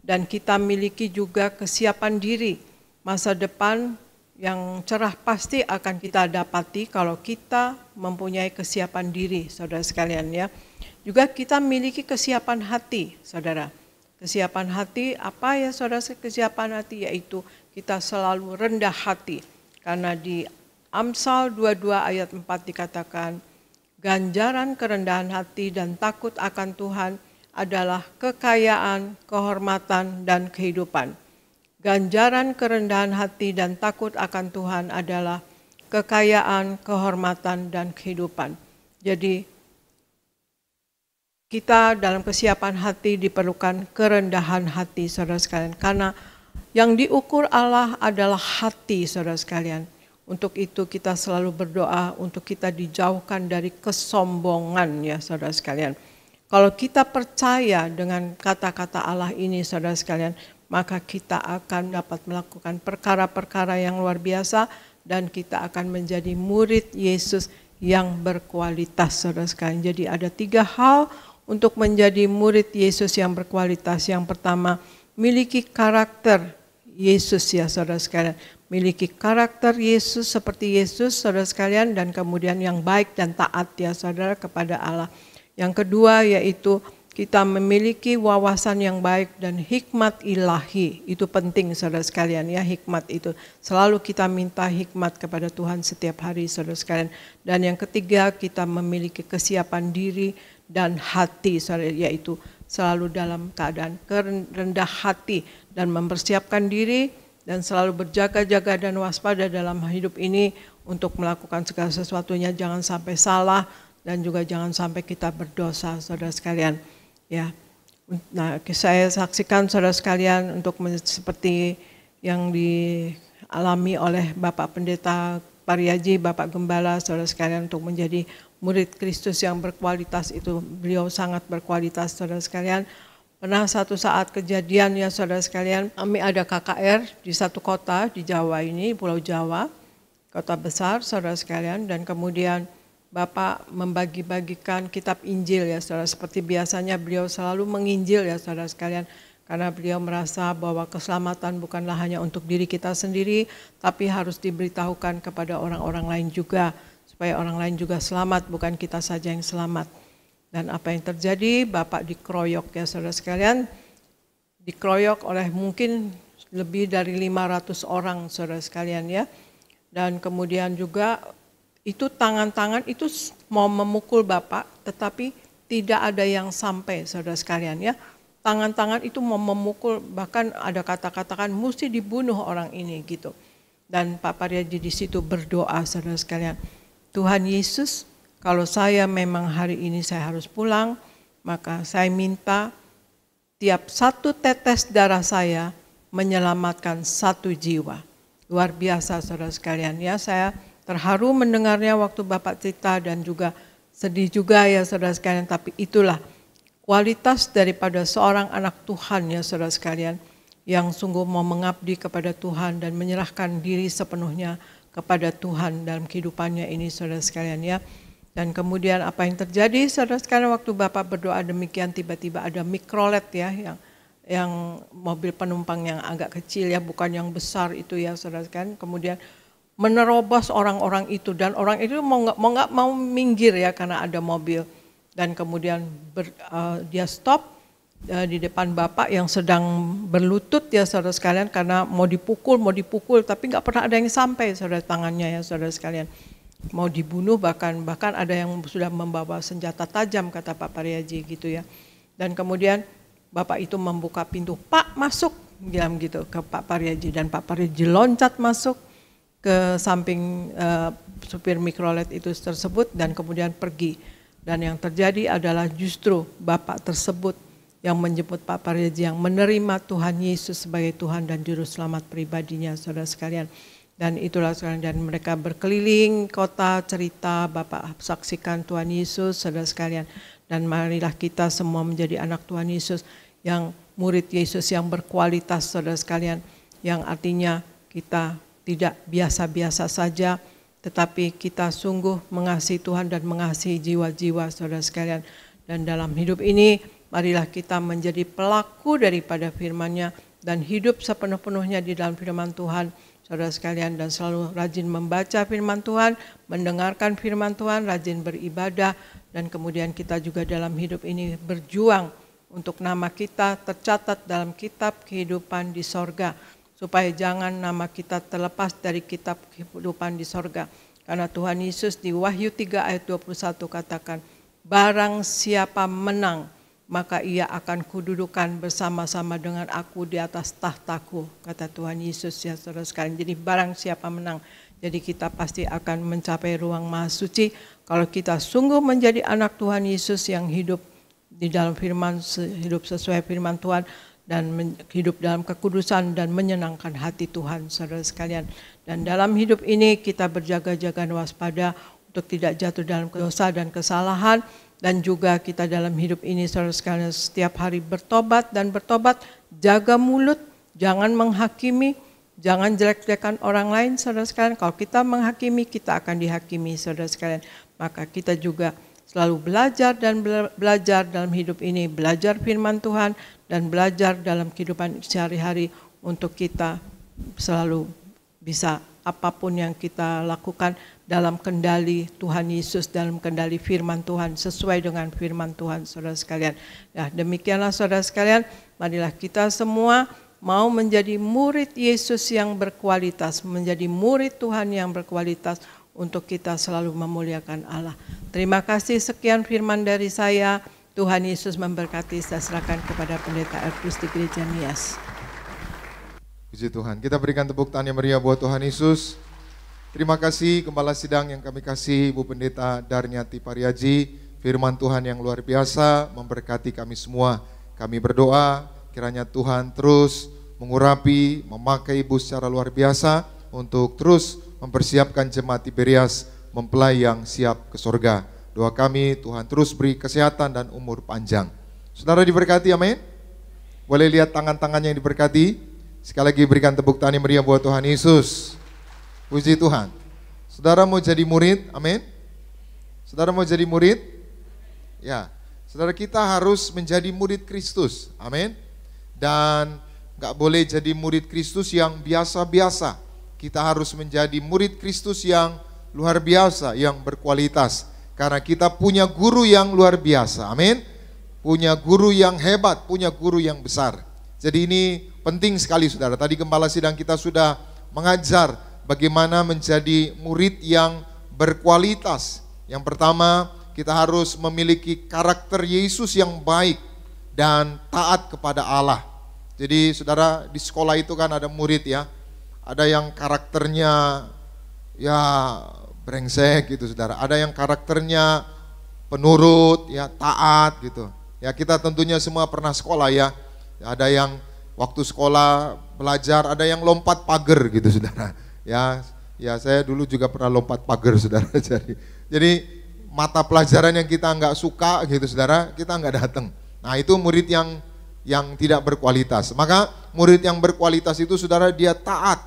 Dan kita miliki juga kesiapan diri. Masa depan yang cerah pasti akan kita dapati kalau kita mempunyai kesiapan diri, saudara sekalian ya. Juga kita miliki kesiapan hati, saudara. Kesiapan hati, apa ya saudara? Kesiapan hati yaitu kita selalu rendah hati. Karena di Amsal 22 ayat 4 dikatakan, ganjaran kerendahan hati dan takut akan Tuhan adalah kekayaan, kehormatan, dan kehidupan. Ganjaran kerendahan hati dan takut akan Tuhan adalah kekayaan, kehormatan, dan kehidupan. Jadi kita dalam kesiapan hati diperlukan kerendahan hati, saudara sekalian. Karena yang diukur Allah adalah hati, saudara sekalian. Untuk itu kita selalu berdoa untuk kita dijauhkan dari kesombongan ya saudara sekalian. Kalau kita percaya dengan kata-kata Allah ini saudara sekalian, maka kita akan dapat melakukan perkara-perkara yang luar biasa dan kita akan menjadi murid Yesus yang berkualitas, saudara sekalian. Jadi ada 3 hal untuk menjadi murid Yesus yang berkualitas. Yang pertama, miliki karakter Yesus ya saudara sekalian. Miliki karakter Yesus seperti Yesus saudara sekalian, dan kemudian yang baik dan taat ya saudara kepada Allah. Yang kedua yaitu kita memiliki wawasan yang baik dan hikmat ilahi. Itu penting saudara sekalian ya, hikmat itu. Selalu kita minta hikmat kepada Tuhan setiap hari saudara sekalian. Dan yang ketiga kita memiliki kesiapan diri dan hati, yaitu selalu dalam keadaan rendah hati dan mempersiapkan diri dan selalu berjaga-jaga dan waspada dalam hidup ini untuk melakukan segala sesuatunya, jangan sampai salah dan juga jangan sampai kita berdosa, saudara sekalian. Ya, nah saya saksikan saudara sekalian untuk seperti yang dialami oleh Bapak Pendeta Pariaji, Bapak Gembala, saudara sekalian, untuk menjadi murid Kristus yang berkualitas itu, beliau sangat berkualitas, saudara sekalian. Pernah satu saat kejadian ya saudara sekalian, kami ada KKR di satu kota di Jawa ini, Pulau Jawa, kota besar saudara sekalian, dan kemudian Bapak membagi-bagikan kitab Injil ya saudara, seperti biasanya beliau selalu menginjil ya saudara sekalian, karena beliau merasa bahwa keselamatan bukanlah hanya untuk diri kita sendiri, tapi harus diberitahukan kepada orang-orang lain juga, supaya orang lain juga selamat, bukan kita saja yang selamat. Dan apa yang terjadi, Bapak dikeroyok ya saudara sekalian, dikeroyok oleh mungkin lebih dari 500 orang saudara sekalian ya. Dan kemudian juga itu tangan-tangan itu mau memukul Bapak, tetapi tidak ada yang sampai saudara sekalian ya. Tangan-tangan itu mau memukul, bahkan ada kata-katakan mesti dibunuh orang ini gitu. Dan Pak Pariaji di situ berdoa saudara sekalian, Tuhan Yesus, kalau saya memang hari ini saya harus pulang, maka saya minta tiap satu tetes darah saya menyelamatkan satu jiwa. Luar biasa saudara sekalian ya, saya terharu mendengarnya waktu Bapak cerita dan juga sedih juga ya saudara sekalian, tapi itulah kualitas daripada seorang anak Tuhan ya saudara sekalian, yang sungguh mau mengabdi kepada Tuhan dan menyerahkan diri sepenuhnya kepada Tuhan dalam kehidupannya ini saudara sekalian ya. Dan kemudian apa yang terjadi saudara sekalian, waktu Bapak berdoa demikian, tiba-tiba ada mikrolet ya, yang mobil penumpang yang agak kecil ya, bukan yang besar itu ya saudara sekalian, kemudian menerobos orang-orang itu, dan orang itu mau nggak mau minggir ya karena ada mobil, dan kemudian dia stop di depan Bapak yang sedang berlutut ya saudara sekalian, karena mau dipukul tapi nggak pernah ada yang sampai saudara tangannya ya saudara sekalian. Mau dibunuh, bahkan ada yang sudah membawa senjata tajam kata Pak Pariaji gitu ya. Dan kemudian Bapak itu membuka pintu, Pak masuk, bilang gitu ke Pak Pariaji, dan Pak Pariaji loncat masuk ke samping supir mikrolet itu tersebut dan kemudian pergi. Dan yang terjadi adalah justru Bapak tersebut yang menjemput Pak Pariaji, yang menerima Tuhan Yesus sebagai Tuhan dan Juru Selamat pribadinya saudara sekalian. Dan itulah sekarang, dan mereka berkeliling kota cerita, Bapak saksikan Tuhan Yesus saudara sekalian. Dan marilah kita semua menjadi anak Tuhan Yesus, yang murid Yesus yang berkualitas saudara sekalian, yang artinya kita tidak biasa-biasa saja, tetapi kita sungguh mengasihi Tuhan dan mengasihi jiwa-jiwa saudara sekalian. Dan dalam hidup ini marilah kita menjadi pelaku daripada firman-Nya dan hidup sepenuh-penuhnya di dalam firman Tuhan saudara sekalian, dan selalu rajin membaca firman Tuhan, mendengarkan firman Tuhan, rajin beribadah, dan kemudian kita juga dalam hidup ini berjuang untuk nama kita tercatat dalam kitab kehidupan di sorga, supaya jangan nama kita terlepas dari kitab kehidupan di sorga. Karena Tuhan Yesus di Wahyu 3 ayat 21 katakan, barang siapa menang, maka ia akan kududukan bersama-sama dengan aku di atas tahtaku, kata Tuhan Yesus ya saudara sekalian. Jadi barang siapa menang, jadi kita pasti akan mencapai ruang maha suci kalau kita sungguh menjadi anak Tuhan Yesus yang hidup di dalam firman, hidup sesuai firman Tuhan, dan hidup dalam kekudusan dan menyenangkan hati Tuhan saudara sekalian. Dan dalam hidup ini kita berjaga-jaga dan waspada untuk tidak jatuh dalam dosa dan kesalahan. Dan juga kita dalam hidup ini saudara sekalian setiap hari bertobat, jaga mulut, jangan menghakimi, jangan jelek-jelekan orang lain saudara sekalian. Kalau kita menghakimi, kita akan dihakimi saudara sekalian. Maka kita juga selalu belajar dan belajar dalam hidup ini, belajar firman Tuhan dan belajar dalam kehidupan sehari-hari untuk kita selalu bisa apapun yang kita lakukan dalam kendali Tuhan Yesus, dalam kendali firman Tuhan, sesuai dengan firman Tuhan saudara sekalian. Nah demikianlah saudara sekalian, marilah kita semua mau menjadi murid Yesus yang berkualitas, menjadi murid Tuhan yang berkualitas, untuk kita selalu memuliakan Allah. Terima kasih, sekian firman dari saya. Tuhan Yesus memberkati. Saya serahkan kepada Pendeta Erpus di Gereja Nias. Puji Tuhan, kita berikan tepuk tangan yang meriah buat Tuhan Yesus. Terima kasih Gembala Sidang yang kami kasih, Ibu Pendeta Darniati Pariaji. Firman Tuhan yang luar biasa memberkati kami semua. Kami berdoa kiranya Tuhan terus mengurapi, memakai Ibu secara luar biasa untuk terus mempersiapkan jemaat Tiberias mempelai yang siap ke surga. Doa kami, Tuhan terus beri kesehatan dan umur panjang. Saudara diberkati, amin. Boleh lihat tangan-tangannya yang diberkati. Sekali lagi berikan tepuk tangan yang meriah buat Tuhan Yesus. Puji Tuhan. Saudara mau jadi murid, amin. Saudara mau jadi murid? Ya, saudara, kita harus menjadi murid Kristus, amin. Dan gak boleh jadi murid Kristus yang biasa-biasa. Kita harus menjadi murid Kristus yang luar biasa, yang berkualitas. Karena kita punya guru yang luar biasa, amin. Punya guru yang hebat, punya guru yang besar. Jadi ini penting sekali, saudara. Tadi Gembala Sidang kita sudah mengajar bagaimana menjadi murid yang berkualitas. Yang pertama, kita harus memiliki karakter Yesus yang baik dan taat kepada Allah. Jadi saudara, di sekolah itu kan ada murid ya. Ada yang karakternya ya brengsek gitu saudara. Ada yang karakternya penurut ya, taat gitu. Ya, kita tentunya semua pernah sekolah ya. Ada yang waktu sekolah belajar, ada yang lompat pagar gitu saudara. Ya saya dulu juga pernah lompat pagar saudara. Jadi mata pelajaran yang kita nggak suka gitu saudara, kita nggak datang. Nah, itu murid yang tidak berkualitas. Maka murid yang berkualitas itu saudara, dia taat,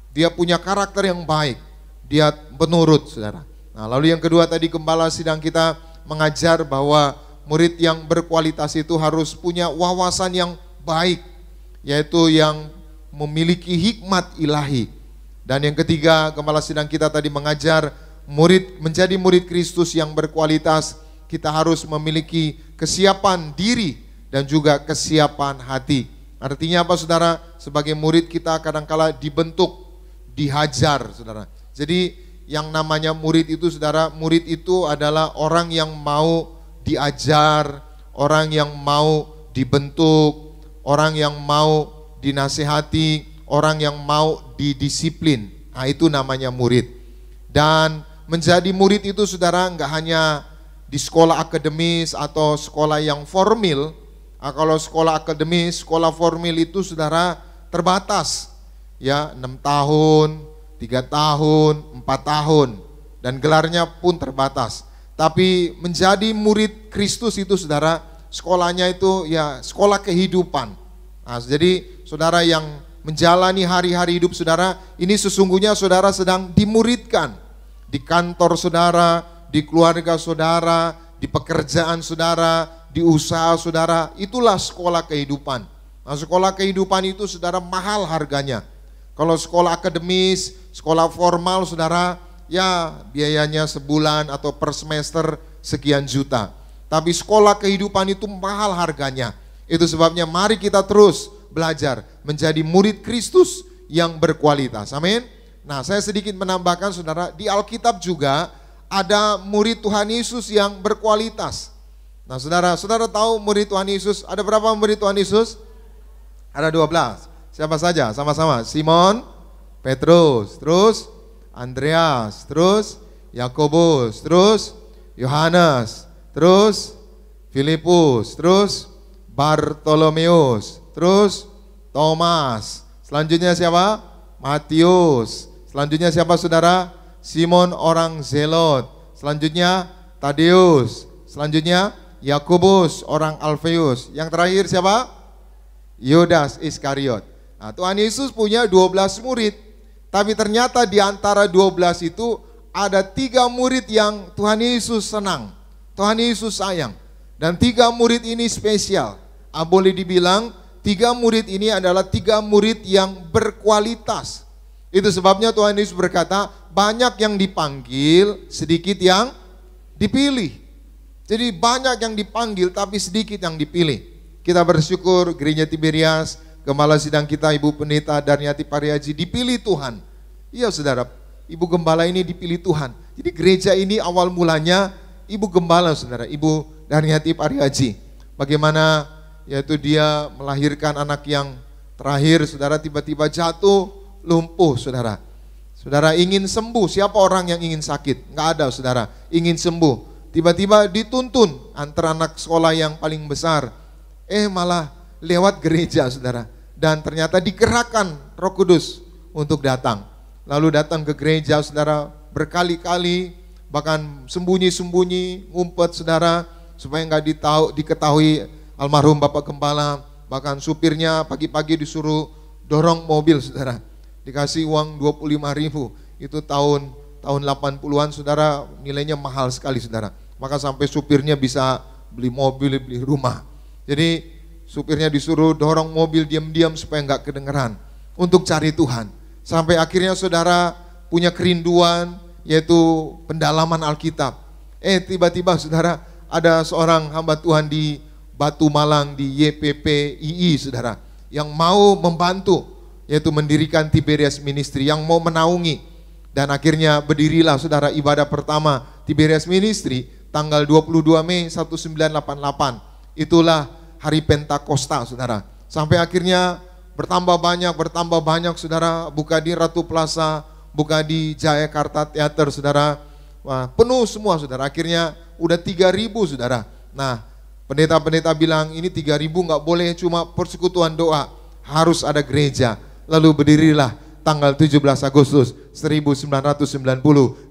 dia punya karakter yang baik, dia penurut saudara. Nah, lalu yang kedua tadi Gembala Sidang kita mengajar bahwa murid yang berkualitas itu harus punya wawasan yang baik, yaitu yang memiliki hikmat ilahi. Dan yang ketiga Gembala Sidang kita tadi mengajar menjadi murid Kristus yang berkualitas, kita harus memiliki kesiapan diri dan juga kesiapan hati. Artinya apa saudara? Sebagai murid kita kadangkala dibentuk, dihajar saudara. Jadi yang namanya murid itu saudara, murid itu adalah orang yang mau diajar, orang yang mau dibentuk, orang yang mau dinasihati, orang yang mau didisiplin. Nah, itu namanya murid. Dan menjadi murid itu saudara nggak hanya di sekolah akademis atau sekolah yang formal. Nah, kalau sekolah akademis, sekolah formal itu saudara terbatas. Ya, 6 tahun, 3 tahun, 4 tahun, dan gelarnya pun terbatas. Tapi menjadi murid Kristus itu saudara, sekolahnya itu ya sekolah kehidupan. Nah, jadi saudara yang menjalani hari-hari hidup saudara, ini sesungguhnya saudara sedang dimuridkan. Di kantor saudara, di keluarga saudara, di pekerjaan saudara, di usaha saudara, itulah sekolah kehidupan. Nah, sekolah kehidupan itu saudara mahal harganya. Kalau sekolah akademis, sekolah formal saudara, ya biayanya sebulan atau per semester sekian juta. Tapi sekolah kehidupan itu mahal harganya. Itu sebabnya mari kita terus belajar menjadi murid Kristus yang berkualitas. Amin. Nah, saya sedikit menambahkan saudara, di Alkitab juga ada murid Tuhan Yesus yang berkualitas. Nah, saudara tahu murid Tuhan Yesus, ada berapa murid Tuhan Yesus? Ada 12. Siapa saja? Sama-sama. Simon, Petrus, terus Andreas, terus Yakobus, terus Yohanes, terus Filipus, terus Bartolomeus, terus Thomas. Selanjutnya siapa? Matius. Selanjutnya siapa saudara? Simon orang Zelot. Selanjutnya Tadeus. Selanjutnya Yakobus orang Alfeus. Yang terakhir siapa? Yudas Iskariot. Nah, Tuhan Yesus punya 12 murid. Tapi ternyata di antara 12 itu ada 3 murid yang Tuhan Yesus senang, Tuhan Yesus sayang. Dan 3 murid ini spesial. Boleh dibilang 3 murid ini adalah 3 murid yang berkualitas. Itu sebabnya Tuhan Yesus berkata, banyak yang dipanggil, sedikit yang dipilih. Jadi banyak yang dipanggil tapi sedikit yang dipilih. Kita bersyukur Gereja Tiberias, Gembala Sidang kita Ibu Pendeta Darniati Pariaji dipilih Tuhan. Iya saudara, Ibu Gembala ini dipilih Tuhan. Jadi gereja ini awal mulanya Ibu Gembala, saudara, Ibu Darniati Pariaji. Bagaimana yaitu dia melahirkan anak yang terakhir, saudara, tiba-tiba jatuh lumpuh, saudara. Saudara ingin sembuh, siapa orang yang ingin sakit? Enggak ada, saudara, ingin sembuh. Tiba-tiba dituntun antara anak sekolah yang paling besar. Malah lewat gereja, saudara. Dan ternyata digerakkan Roh Kudus untuk datang. Lalu datang ke gereja, saudara, berkali-kali, bahkan sembunyi-sembunyi, ngumpet, saudara, supaya enggak diketahui almarhum Bapak Gembala. Bahkan supirnya pagi-pagi disuruh dorong mobil, saudara. Dikasih uang 25.000. Itu tahun 80-an, saudara, nilainya mahal sekali, saudara. Maka sampai supirnya bisa beli mobil, beli rumah. Jadi supirnya disuruh dorong mobil diam-diam supaya enggak kedengeran untuk cari Tuhan. Sampai akhirnya saudara punya kerinduan, yaitu pendalaman Alkitab. Tiba-tiba saudara ada seorang hamba Tuhan di Batu Malang, di YPPII, saudara, yang mau membantu, yaitu mendirikan Tiberias Ministry, yang mau menaungi. Dan akhirnya berdirilah, saudara, ibadah pertama Tiberias Ministry tanggal 22 Mei 1988. Itulah hari Pentakosta, saudara. Sampai akhirnya bertambah banyak, saudara, buka di Ratu Plaza, buka di Jayakarta Theater, saudara. Wah, penuh semua, saudara. Akhirnya udah 3.000, saudara. Nah, pendeta-pendeta bilang ini 3.000 nggak boleh cuma persekutuan doa, harus ada gereja. Lalu berdirilah tanggal 17 Agustus 1990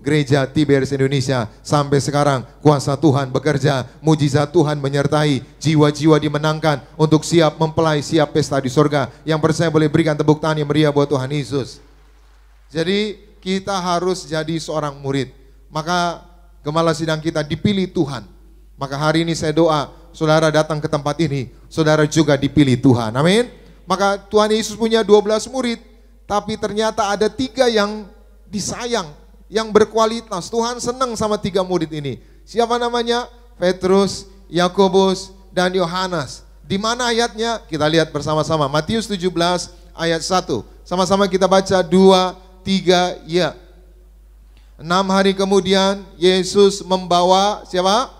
Gereja Tiberias Indonesia. Sampai sekarang kuasa Tuhan bekerja, mujizat Tuhan menyertai, jiwa-jiwa dimenangkan untuk siap mempelai, siap pesta di sorga. Yang percaya boleh berikan tepuk tangan yang meriah buat Tuhan Yesus. Jadi kita harus jadi seorang murid. Maka Gembala sidang kita dipilih Tuhan. Maka hari ini saya doa, saudara datang ke tempat ini, saudara juga dipilih Tuhan. Amin. Maka Tuhan Yesus punya 12 murid, tapi ternyata ada 3 yang disayang, yang berkualitas. Tuhan senang sama 3 murid ini. Siapa namanya? Petrus, Yakobus, dan Yohanes. Di mana ayatnya? Kita lihat bersama-sama. Matius 17 ayat 1. Sama-sama kita baca 2, 3, ya. 6 hari kemudian Yesus membawa siapa?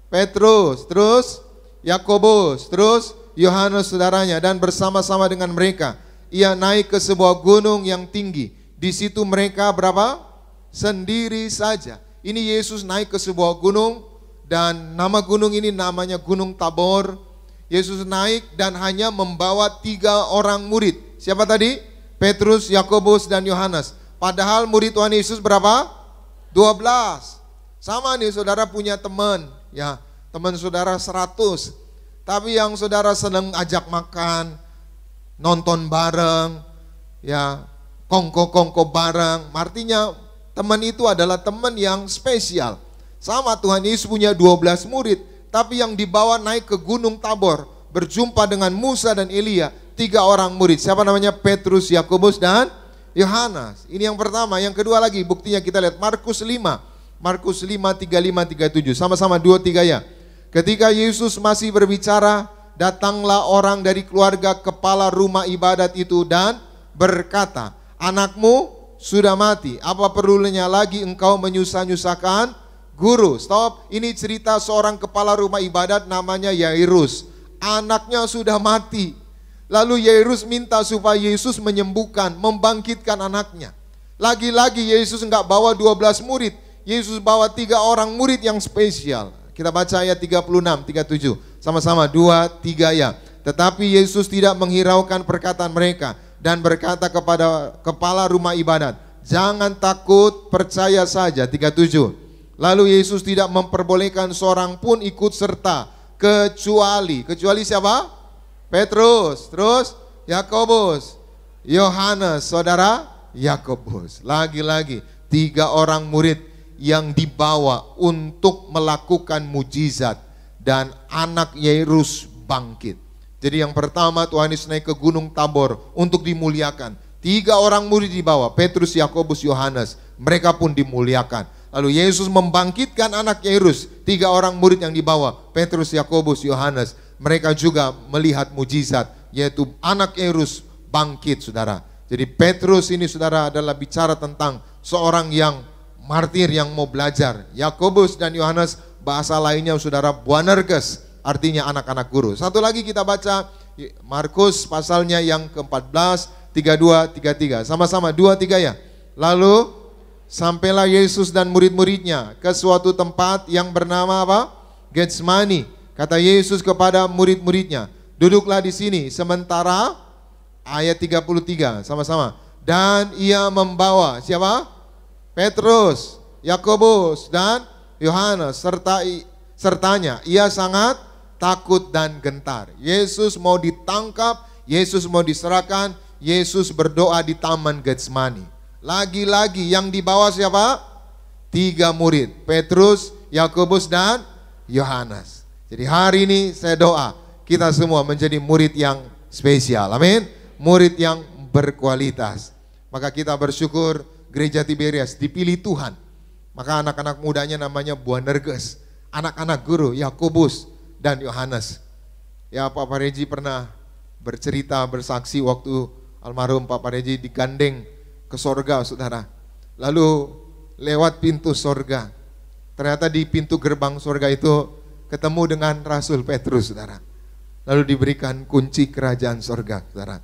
Petrus, terus Yakobus, terus Yohanes saudaranya, dan bersama-sama dengan mereka ia naik ke sebuah gunung yang tinggi. Di situ mereka berapa? Sendiri saja. Ini Yesus naik ke sebuah gunung, dan nama gunung ini namanya Gunung Tabor. Yesus naik dan hanya membawa 3 orang murid. Siapa tadi? Petrus, Yakobus, dan Yohanes. Padahal murid Tuhan Yesus berapa? 12. Sama nih, saudara punya teman, ya, teman saudara 100. Tapi yang saudara senang ajak makan, nonton bareng, ya, kongko-kongko bareng. Artinya teman itu adalah teman yang spesial. Sama Tuhan Yesus punya 12 murid, tapi yang dibawa naik ke Gunung Tabor, berjumpa dengan Musa dan Elia, 3 orang murid. Siapa namanya? Petrus, Yakobus, dan Yohanes. Ini yang pertama. Yang kedua lagi, buktinya kita lihat Markus 5. Markus 5, 35, 37. Sama-sama 2, 3 ya. Ketika Yesus masih berbicara, datanglah orang dari keluarga kepala rumah ibadat itu dan berkata, anakmu sudah mati, apa perlunya lagi engkau menyusah-nyusahkan guru? Stop, ini cerita seorang kepala rumah ibadat namanya Yairus. Anaknya sudah mati. Lalu Yairus minta supaya Yesus menyembuhkan, membangkitkan anaknya. Lagi-lagi Yesus enggak bawa 12 murid, Yesus bawa 3 orang murid yang spesial. Kita baca ayat 36, 37. Sama-sama 2, 3 ya. Tetapi Yesus tidak menghiraukan perkataan mereka dan berkata kepada kepala rumah ibadat, jangan takut, percaya saja. 37. Lalu Yesus tidak memperbolehkan seorang pun ikut serta, kecuali siapa? Petrus, terus Yakobus, Yohanes, saudara Yakobus. Lagi-lagi 3 orang murid yang dibawa untuk melakukan mujizat, dan anak Yairus bangkit. Jadi yang pertama Tuhan Yesus naik ke Gunung Tabor untuk dimuliakan. 3 orang murid dibawa, Petrus, Yakobus, Yohanes. Mereka pun dimuliakan. Lalu Yesus membangkitkan anak Yairus. 3 orang murid yang dibawa, Petrus, Yakobus, Yohanes. Mereka juga melihat mujizat, yaitu anak Yairus bangkit, saudara. Jadi Petrus ini saudara adalah bicara tentang seorang yang martir yang mau belajar. Yakobus dan Yohanes bahasa lainnya saudara Boanerges, artinya anak-anak guru. Satu lagi kita baca Markus pasalnya yang ke-14, 32, 33. Sama-sama 2, 3 ya. Lalu sampailah Yesus dan murid-muridnya ke suatu tempat yang bernama apa? Getsemani. Kata Yesus kepada murid-muridnya, duduklah di sini sementara, ayat 33, sama-sama. Dan ia membawa siapa? Petrus, Yakobus dan Yohanes sertanya. Ia sangat takut dan gentar. Yesus mau ditangkap, Yesus mau diserahkan, Yesus berdoa di Taman Getsemani. Lagi-lagi yang dibawa siapa? 3 murid, Petrus, Yakobus dan Yohanes. Jadi hari ini saya doa kita semua menjadi murid yang spesial, amin. Murid yang berkualitas. Maka kita bersyukur Gereja Tiberias dipilih Tuhan. Maka anak-anak mudanya namanya Boanerges, anak-anak guru Yakobus dan Yohanes. Ya, Pak Pareji pernah bercerita, bersaksi waktu almarhum Pak Pareji digandeng ke sorga, saudara. Lalu lewat pintu sorga, ternyata di pintu gerbang sorga itu ketemu dengan Rasul Petrus, saudara. Lalu diberikan kunci kerajaan sorga, saudara.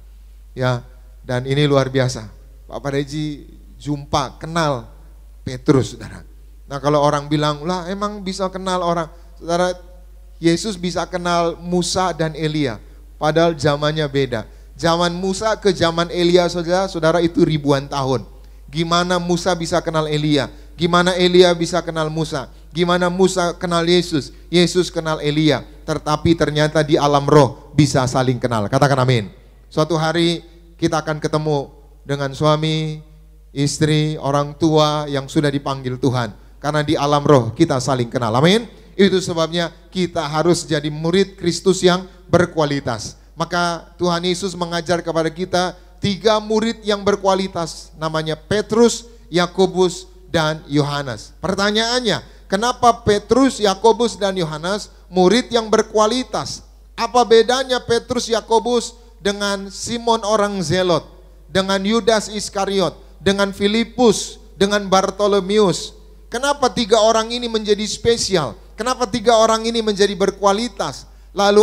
Ya, dan ini luar biasa. Pak Pareji jumpa, kenal Petrus, saudara. Nah, kalau orang bilang, lah emang bisa kenal orang, saudara, Yesus bisa kenal Musa dan Elia, padahal zamannya beda. Zaman Musa ke zaman Elia, saudara, itu ribuan tahun. Gimana Musa bisa kenal Elia? Gimana Elia bisa kenal Musa? Gimana Musa kenal Yesus? Yesus kenal Elia. Tetapi ternyata di alam roh bisa saling kenal. Katakan amin. Suatu hari kita akan ketemu dengan suami, istri, orang tua yang sudah dipanggil Tuhan. Karena di alam roh kita saling kenal. Amin. Itu sebabnya kita harus jadi murid Kristus yang berkualitas. Maka Tuhan Yesus mengajar kepada kita 3 murid yang berkualitas. Namanya Petrus, Yakobus, dan Yohanes. Pertanyaannya, kenapa Petrus, Yakobus, dan Yohanes murid yang berkualitas? Apa bedanya Petrus, Yakobus dengan Simon orang Zelot, dengan Yudas Iskariot, dengan Filipus, dengan Bartolomeus? Kenapa 3 orang ini menjadi spesial? Kenapa 3 orang ini menjadi berkualitas? Lalu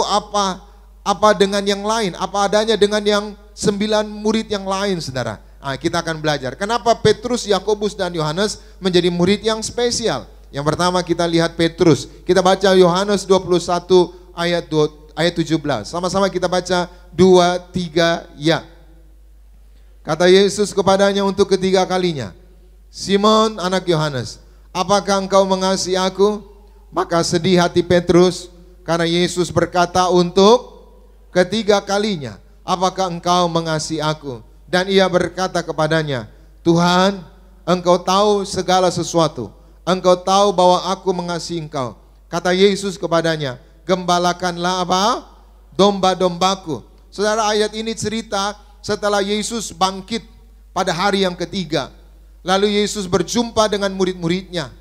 apa dengan yang lain? Apa adanya dengan yang 9 murid yang lain, saudara? Nah, kita akan belajar. Kenapa Petrus, Yakobus, dan Yohanes menjadi murid yang spesial? Yang pertama kita lihat Petrus. Kita baca Yohanes 21 ayat 17. Sama-sama kita baca 2, 3, ya. Kata Yesus kepadanya untuk ketiga kalinya, Simon anak Yohanes, apakah engkau mengasihi aku? Maka sedih hati Petrus karena Yesus berkata untuk ketiga kalinya, apakah engkau mengasihi aku? Dan ia berkata kepadanya, Tuhan, engkau tahu segala sesuatu. Engkau tahu bahwa aku mengasihi engkau. Kata Yesus kepadanya, gembalakanlah apa? Domba-dombaku. Saudara, ayat ini cerita setelah Yesus bangkit pada hari yang ketiga. Lalu Yesus berjumpa dengan murid-muridnya.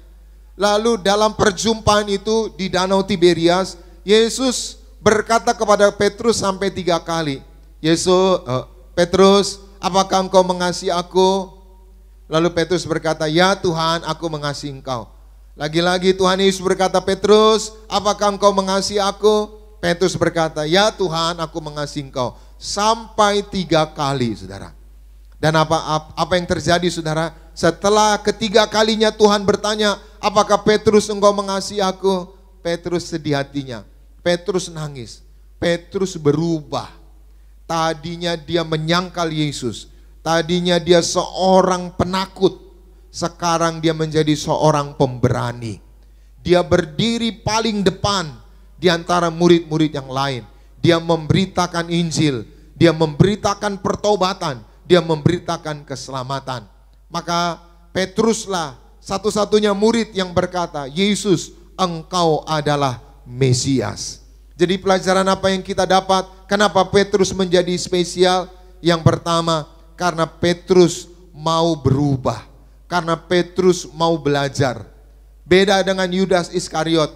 Lalu dalam perjumpaan itu di Danau Tiberias, Yesus berkata kepada Petrus sampai 3 kali, Petrus, apakah engkau mengasihi aku? Lalu Petrus berkata, ya Tuhan, aku mengasihi engkau. Lagi-lagi Tuhan Yesus berkata, Petrus, apakah engkau mengasihi aku? Petrus berkata, ya Tuhan, aku mengasihi engkau. Sampai 3 kali, saudara. Dan apa yang terjadi, saudara? Setelah ketiga kalinya Tuhan bertanya, apakah Petrus engkau mengasihi aku? Petrus sedih hatinya. Petrus nangis. Petrus berubah. Tadinya dia menyangkal Yesus. Tadinya dia seorang penakut. Sekarang dia menjadi seorang pemberani. Dia berdiri paling depan di antara murid-murid yang lain. Dia memberitakan Injil. Dia memberitakan pertobatan. Dia memberitakan keselamatan. Maka Petruslah satu-satunya murid yang berkata, Yesus, engkau adalah Mesias. Jadi pelajaran apa yang kita dapat? Kenapa Petrus menjadi spesial? Yang pertama, karena Petrus mau berubah. Karena Petrus mau belajar. Beda dengan Yudas Iskariot.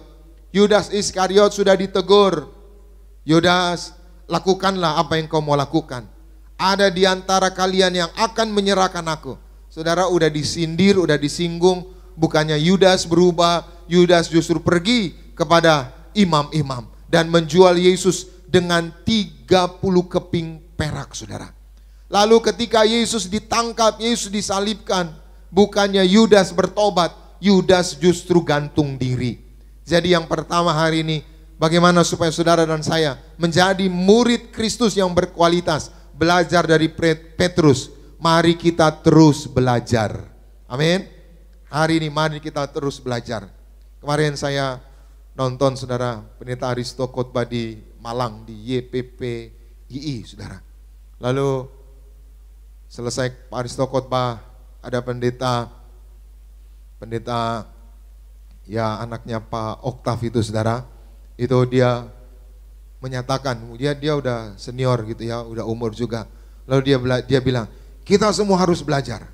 Yudas Iskariot sudah ditegur. Yudas, lakukanlah apa yang kau mau lakukan. ada di antara kalian yang akan menyerahkan aku. Saudara, udah disindir, udah disinggung. Bukannya Yudas berubah, Yudas justru pergi kepada imam-imam dan menjual Yesus dengan 30 keping perak, saudara. Lalu ketika Yesus ditangkap, Yesus disalibkan, bukannya Yudas bertobat, Yudas justru gantung diri. Jadi yang pertama hari ini, bagaimana supaya saudara dan saya menjadi murid Kristus yang berkualitas, belajar dari Petrus. Mari kita terus belajar. Amin. Hari ini mari kita terus belajar. Kemarin saya nonton, saudara, Pendeta Aristo khotbah di Malang, di YPPII, saudara. Lalu selesai Pak Aristo khotbah, ada pendeta ya anaknya Pak Oktav itu, saudara. Itu dia menyatakan, dia udah senior gitu ya, udah umur juga. Lalu dia bilang, kita semua harus belajar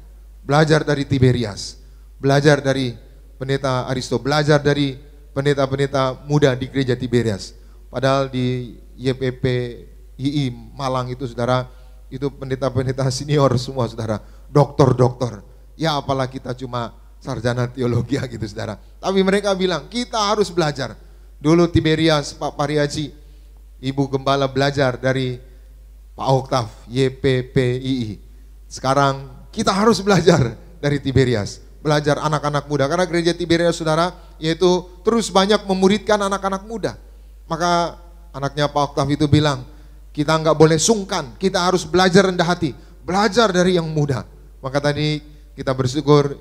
dari Tiberias, belajar dari Pendeta Aristo, belajar dari pendeta-pendeta muda di gereja Tiberias. Padahal di YPPII Malang itu, saudara, itu pendeta-pendeta senior semua, saudara, doktor-doktor. Ya apalah kita cuma sarjana teologi gitu, saudara. Tapi mereka bilang kita harus belajar. Dulu Tiberias, Pak Pariaji, Ibu Gembala belajar dari Pak Oktav, YPPII. Sekarang kita harus belajar dari Tiberias, belajar anak-anak muda. Karena gereja Tiberias, saudara, yaitu terus banyak memuridkan anak-anak muda. Maka anaknya Pak Oktav itu bilang, kita nggak boleh sungkan, kita harus belajar rendah hati, belajar dari yang muda. Maka tadi kita bersyukur,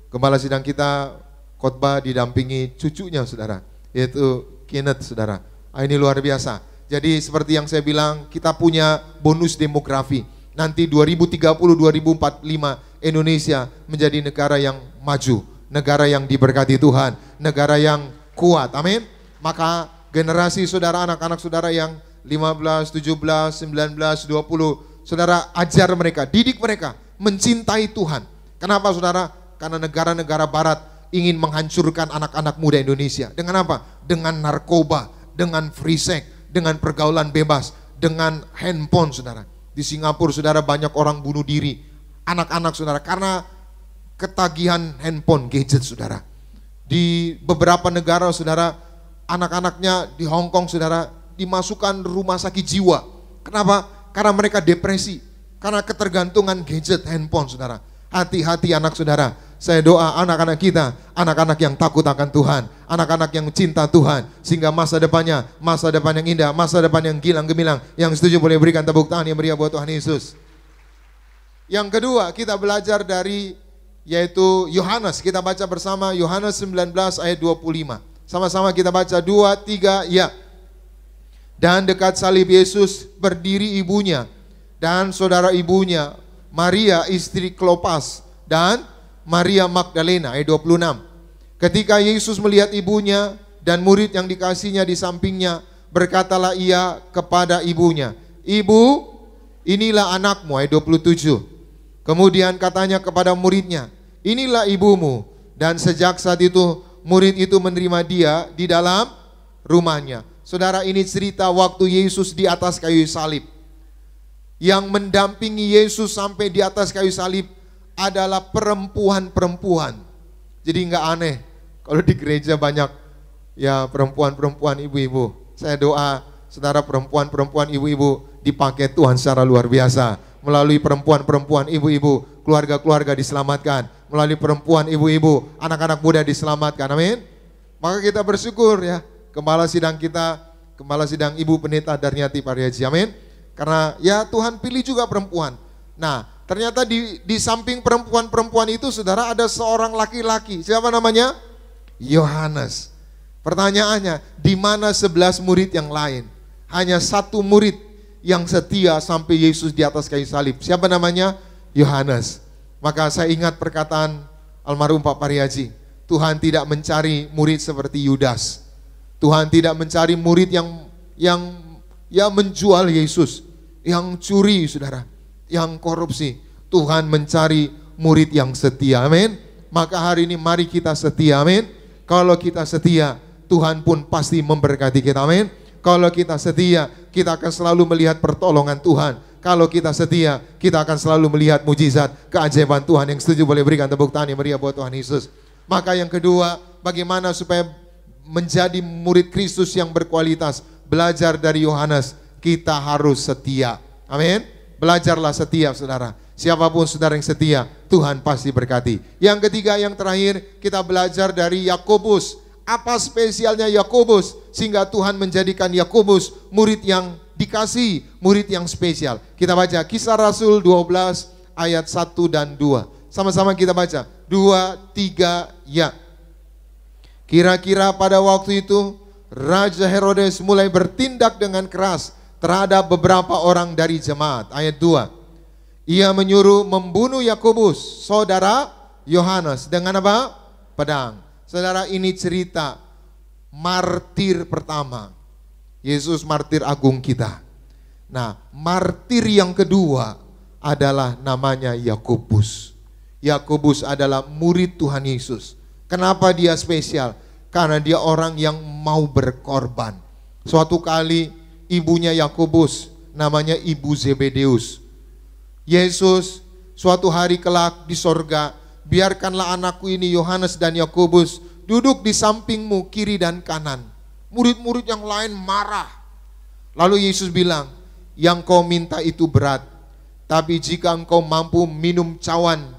Gembala sidang kita khotbah didampingi cucunya, saudara, yaitu Kenneth, saudara. Ini luar biasa. Jadi seperti yang saya bilang, kita punya bonus demografi. Nanti 2030-2045 Indonesia menjadi negara yang maju, negara yang diberkati Tuhan, negara yang kuat. Amin. Maka generasi saudara, anak-anak saudara yang 15, 17, 19, 20, saudara ajar mereka, didik mereka mencintai Tuhan. Kenapa, saudara? Karena negara-negara barat ingin menghancurkan anak-anak muda Indonesia. Dengan apa? Dengan narkoba, dengan free sex, dengan pergaulan bebas, dengan handphone, saudara. Di Singapura, saudara, banyak orang bunuh diri, anak-anak, saudara, karena ketagihan handphone, gadget, saudara. Di beberapa negara, saudara, anak-anaknya di Hong Kong, saudara, dimasukkan rumah sakit jiwa. Kenapa? Karena mereka depresi, karena ketergantungan gadget, handphone, saudara. Hati-hati anak saudara. Saya doa anak-anak kita, anak-anak yang takut akan Tuhan, anak-anak yang cinta Tuhan, sehingga masa depannya, masa depan yang indah, masa depan yang gilang gemilang. Yang setuju boleh berikan tepuk tangan yang meriah buat Tuhan Yesus. Yang kedua, kita belajar dari, yaitu Yohanes. Kita baca bersama Yohanes 19 ayat 25. Sama-sama kita baca 2, 3, ya. Dan dekat salib Yesus berdiri ibunya dan saudara ibunya, Maria istri Klopas dan Maria Magdalena, ayat 26. Ketika Yesus melihat ibunya dan murid yang dikasihnya di sampingnya, berkatalah ia kepada ibunya, "Ibu, inilah anakmu," ayat 27. Kemudian katanya kepada muridnya, "Inilah ibumu." Dan sejak saat itu murid itu menerima dia di dalam rumahnya. Saudara, ini cerita waktu Yesus di atas kayu salib. Yang mendampingi Yesus sampai di atas kayu salib adalah perempuan-perempuan. Jadi nggak aneh kalau di gereja banyak ya perempuan-perempuan, ibu-ibu. Saya doa saudara, perempuan-perempuan, ibu-ibu dipakai Tuhan secara luar biasa. Melalui perempuan-perempuan, ibu-ibu, keluarga-keluarga diselamatkan. Melalui perempuan, ibu-ibu, anak-anak muda diselamatkan. Amin. Maka kita bersyukur ya, Gembala sidang kita, Gembala sidang Ibu Pendeta Darniati Pariaji. Amin. Karena ya Tuhan pilih juga perempuan. Nah, ternyata di samping perempuan-perempuan itu, saudara, ada seorang laki-laki. Siapa namanya? Yohanes. Pertanyaannya, di mana 11 murid yang lain? Hanya satu murid yang setia sampai Yesus di atas kayu salib. Siapa namanya? Yohanes. Maka saya ingat perkataan almarhum Pak Pariaji. Tuhan tidak mencari murid seperti Yudas. Tuhan tidak mencari murid yang menjual Yesus, yang curi, saudara, yang korupsi. Tuhan mencari murid yang setia. Amin. Maka hari ini mari kita setia. Amin. Kalau kita setia, Tuhan pun pasti memberkati kita. Amin. Kalau kita setia, kita akan selalu melihat pertolongan Tuhan. Kalau kita setia, kita akan selalu melihat mujizat, keajaiban Tuhan. Yang setuju boleh berikan tepuk tangan yang meriah buat Tuhan Yesus. Maka yang kedua, bagaimana supaya menjadi murid Kristus yang berkualitas? Belajar dari Yohanes, kita harus setia. Amin. Belajarlah setia, saudara. Siapapun saudara yang setia, Tuhan pasti berkati. Yang ketiga, yang terakhir, kita belajar dari Yakobus. Apa spesialnya Yakobus sehingga Tuhan menjadikan Yakobus murid yang dikasih, murid yang spesial? Kita baca Kisah Rasul 12 ayat 1 dan 2. Sama-sama kita baca. 2, 3, ya. Kira-kira pada waktu itu Raja Herodes mulai bertindak dengan keras terhadap beberapa orang dari jemaat. Ayat 2. Ia menyuruh membunuh Yakobus, saudara Yohanes, dengan apa? Pedang. Saudara, ini cerita martir pertama. Yesus martir agung kita. Nah, martir yang kedua adalah namanya Yakobus. Yakobus adalah murid Tuhan Yesus. Kenapa dia spesial? Karena dia orang yang mau berkorban. Suatu kali ibunya Yakobus, namanya Ibu Zebedeus. Yesus suatu hari kelak di sorga, biarkanlah anakku ini Yohanes dan Yakobus duduk di sampingmu kiri dan kanan. Murid-murid yang lain marah. Lalu Yesus bilang, yang kau minta itu berat, tapi jika engkau mampu minum cawan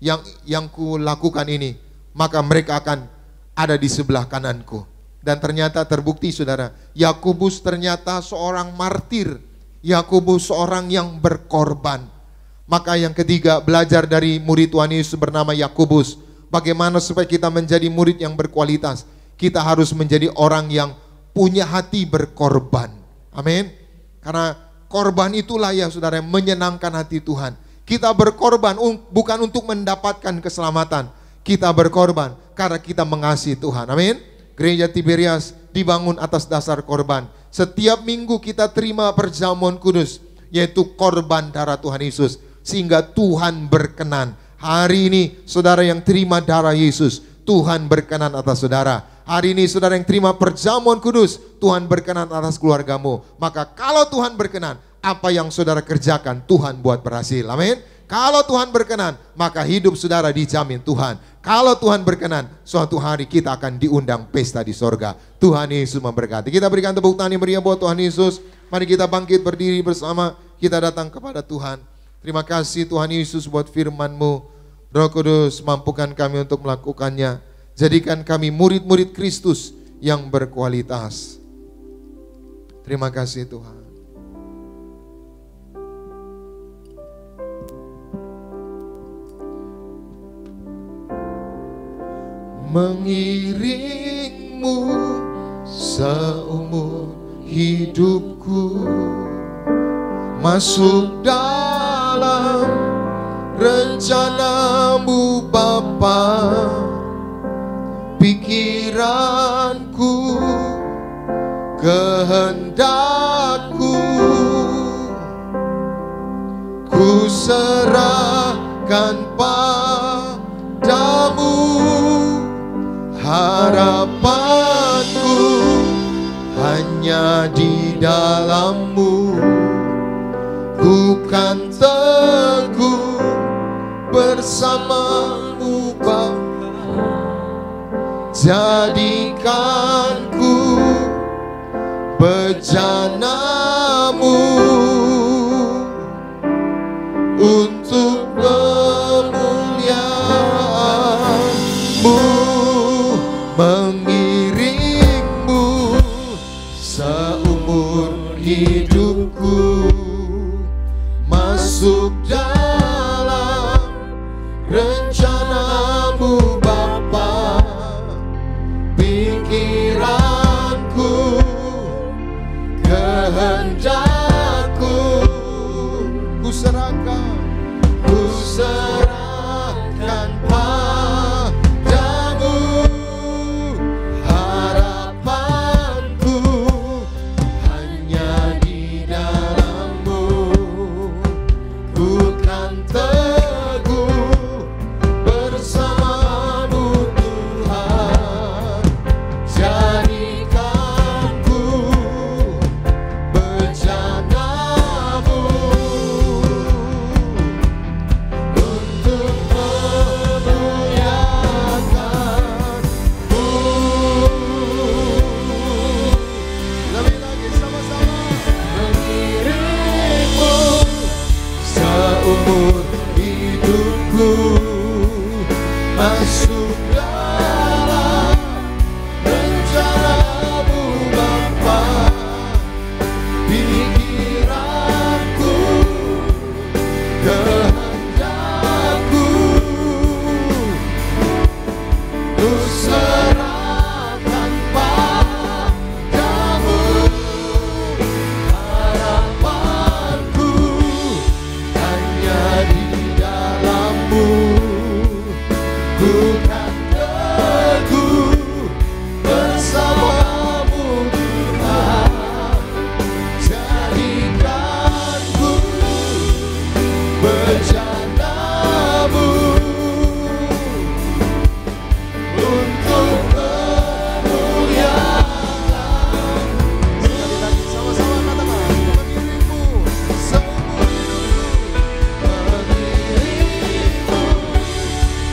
yang ku lakukan ini, maka mereka akan ada di sebelah kananku. Dan ternyata terbukti, saudara, Yakobus ternyata seorang martir. Yakobus seorang yang berkorban. Maka yang ketiga, belajar dari murid Tuhan Yesus bernama Yakobus. Bagaimana supaya kita menjadi murid yang berkualitas? Kita harus menjadi orang yang punya hati berkorban. Amin. Karena korban itulah ya saudara yang menyenangkan hati Tuhan. Kita berkorban bukan untuk mendapatkan keselamatan. Kita berkorban karena kita mengasihi Tuhan. Amin. Gereja Tiberias dibangun atas dasar korban. Setiap minggu kita terima perjamuan kudus, yaitu korban darah Tuhan Yesus. Sehingga Tuhan berkenan. Hari ini saudara yang terima darah Yesus, Tuhan berkenan atas saudara. Hari ini saudara yang terima perjamuan kudus, Tuhan berkenan atas keluargamu. Maka kalau Tuhan berkenan, apa yang saudara kerjakan Tuhan buat berhasil. Amin. Kalau Tuhan berkenan, maka hidup saudara dijamin Tuhan. Kalau Tuhan berkenan, suatu hari kita akan diundang pesta di sorga. Tuhan Yesus memberkati. Kita berikan tepuk tangan yang meriah buat Tuhan Yesus. Mari kita bangkit berdiri bersama. Kita datang kepada Tuhan. Terima kasih Tuhan Yesus buat firman-Mu. Roh Kudus, mampukan kami untuk melakukannya. Jadikan kami murid-murid Kristus yang berkualitas. Terima kasih Tuhan. Mengiringmu seumur hidupku, masuk dalam rencanamu Bapa. Pikiranku, kehendakku, ku serahkan padamu. Harapanku hanya di dalam-Mu. Ku kan teguh bersama-Mu Bapa. Jadikanku bejana-Mu untuk kemuliaan-Mu. Mengiringmu seumur hidupku, masuk dalam rencana-Mu Bapa. Pikiranku, kehendakku, ku serahkan padamu. Harapanku hanya di dalam-Mu. Ku kan teguh bersama-Mu Tuhan. Jadikanku bejana-Mu seumur hidupku, masuk dalam rencana-Mu Bapa. Pikiranku, kehendakku, ku serahkan padamu. Harapanku hanya di dalam-Mu, ku kan teguh bersama-Mu Tuhan. Jadikanku bejana-Mu untuk kemuliaan. Sekali lagi sama-sama katakan, pendirimu seumur hidupku, pendirimu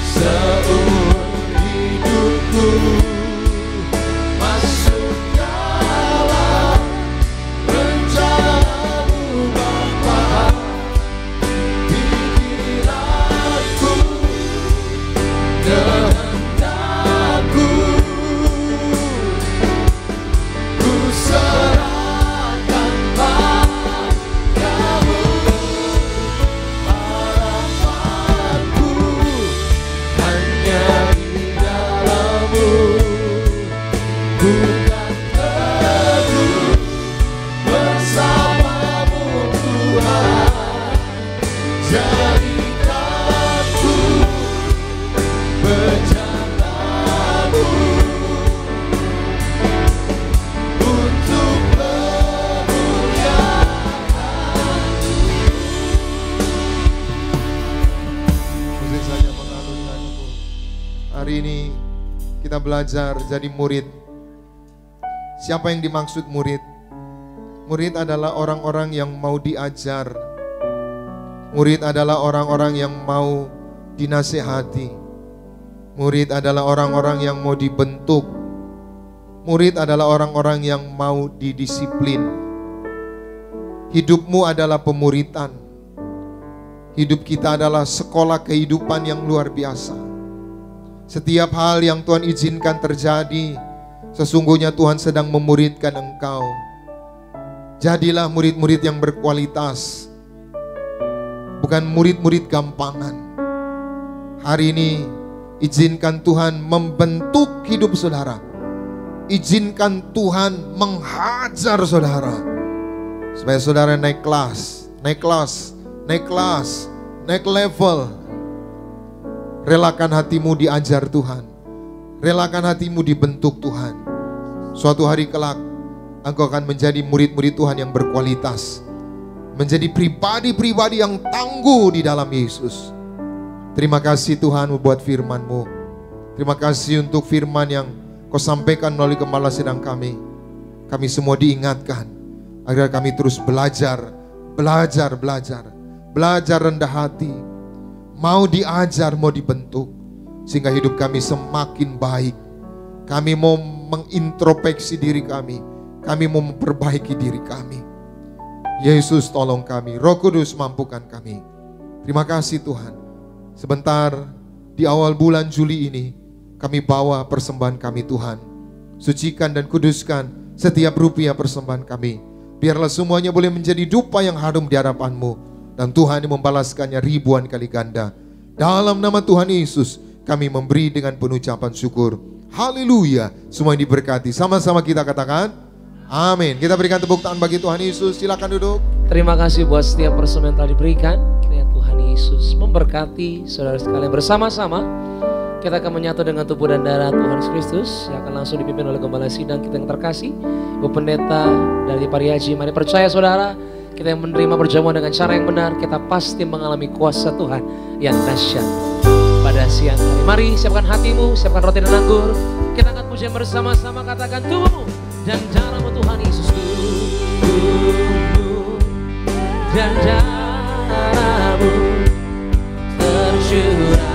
seumur hidupku, masuk dalam rencana-Mu Bapa. Pikiranku, kehendakku, ku serahkan padamu. Harapanku hanya di dalam-Mu, ku kan teguh bersama-Mu Tuhan. Jadikanku bejana-Mu untuk kemuliaan. Musik saja mengalunkanku. Hari ini kita belajar jadi murid. Siapa yang dimaksud murid? Murid adalah orang-orang yang mau diajar. Murid adalah orang-orang yang mau dinasehati. Murid adalah orang-orang yang mau dibentuk. Murid adalah orang-orang yang mau didisiplin. Hidupmu adalah pemuritan. Hidup kita adalah sekolah kehidupan yang luar biasa. Setiap hal yang Tuhan izinkan terjadi, sesungguhnya Tuhan sedang memuridkan engkau. Jadilah murid-murid yang berkualitas, bukan murid-murid gampangan. Hari ini izinkan Tuhan membentuk hidup saudara. Izinkan Tuhan menghajar saudara, supaya saudara naik kelas, naik kelas, naik kelas, naik level. Relakan hatimu diajar Tuhan. Relakan hatimu dibentuk Tuhan. Suatu hari kelak engkau akan menjadi murid-murid Tuhan yang berkualitas, menjadi pribadi-pribadi yang tangguh di dalam Yesus. Terima kasih Tuhan buat firman-Mu. Terima kasih untuk firman yang Kau sampaikan melalui gembala sidang kami. Kami semua diingatkan agar kami terus belajar, belajar, belajar, belajar rendah hati, mau diajar, mau dibentuk, sehingga hidup kami semakin baik. Kami mau mengintrospeksi diri kami mau memperbaiki diri kami. Yesus tolong kami, Roh Kudus mampukan kami. Terima kasih Tuhan. Sebentar di awal bulan Juli ini, kami bawa persembahan kami Tuhan. Sucikan dan kuduskan setiap rupiah persembahan kami. Biarlah semuanya boleh menjadi dupa yang harum di hadapan-Mu, dan Tuhan yang membalaskannya ribuan kali ganda. Dalam nama Tuhan Yesus kami memberi dengan penuh ucapan syukur. Haleluya. Semua yang diberkati. Sama-sama kita katakan amin. Kita berikan tepuk tangan bagi Tuhan Yesus. Silakan duduk. Terima kasih buat setiap persembahan yang telah diberikan. Kiranya Tuhan Yesus memberkati saudara sekalian. Bersama-sama kita akan menyatu dengan tubuh dan darah Tuhan Yesus Kristus yang akan langsung dipimpin oleh gembala sidang kita yang terkasih, Ibu Pendeta dari Pariaji. Mari percaya saudara, kita yang menerima perjamuan dengan cara yang benar, kita pasti mengalami kuasa Tuhan yang dahsyat pada siang hari. Mari siapkan hatimu, siapkan roti dan anggur. Kita akan pujian bersama-sama, katakan tubuhmu dan darahmu Tuhan Yesus. Tubuhmu dan darahmu tercurah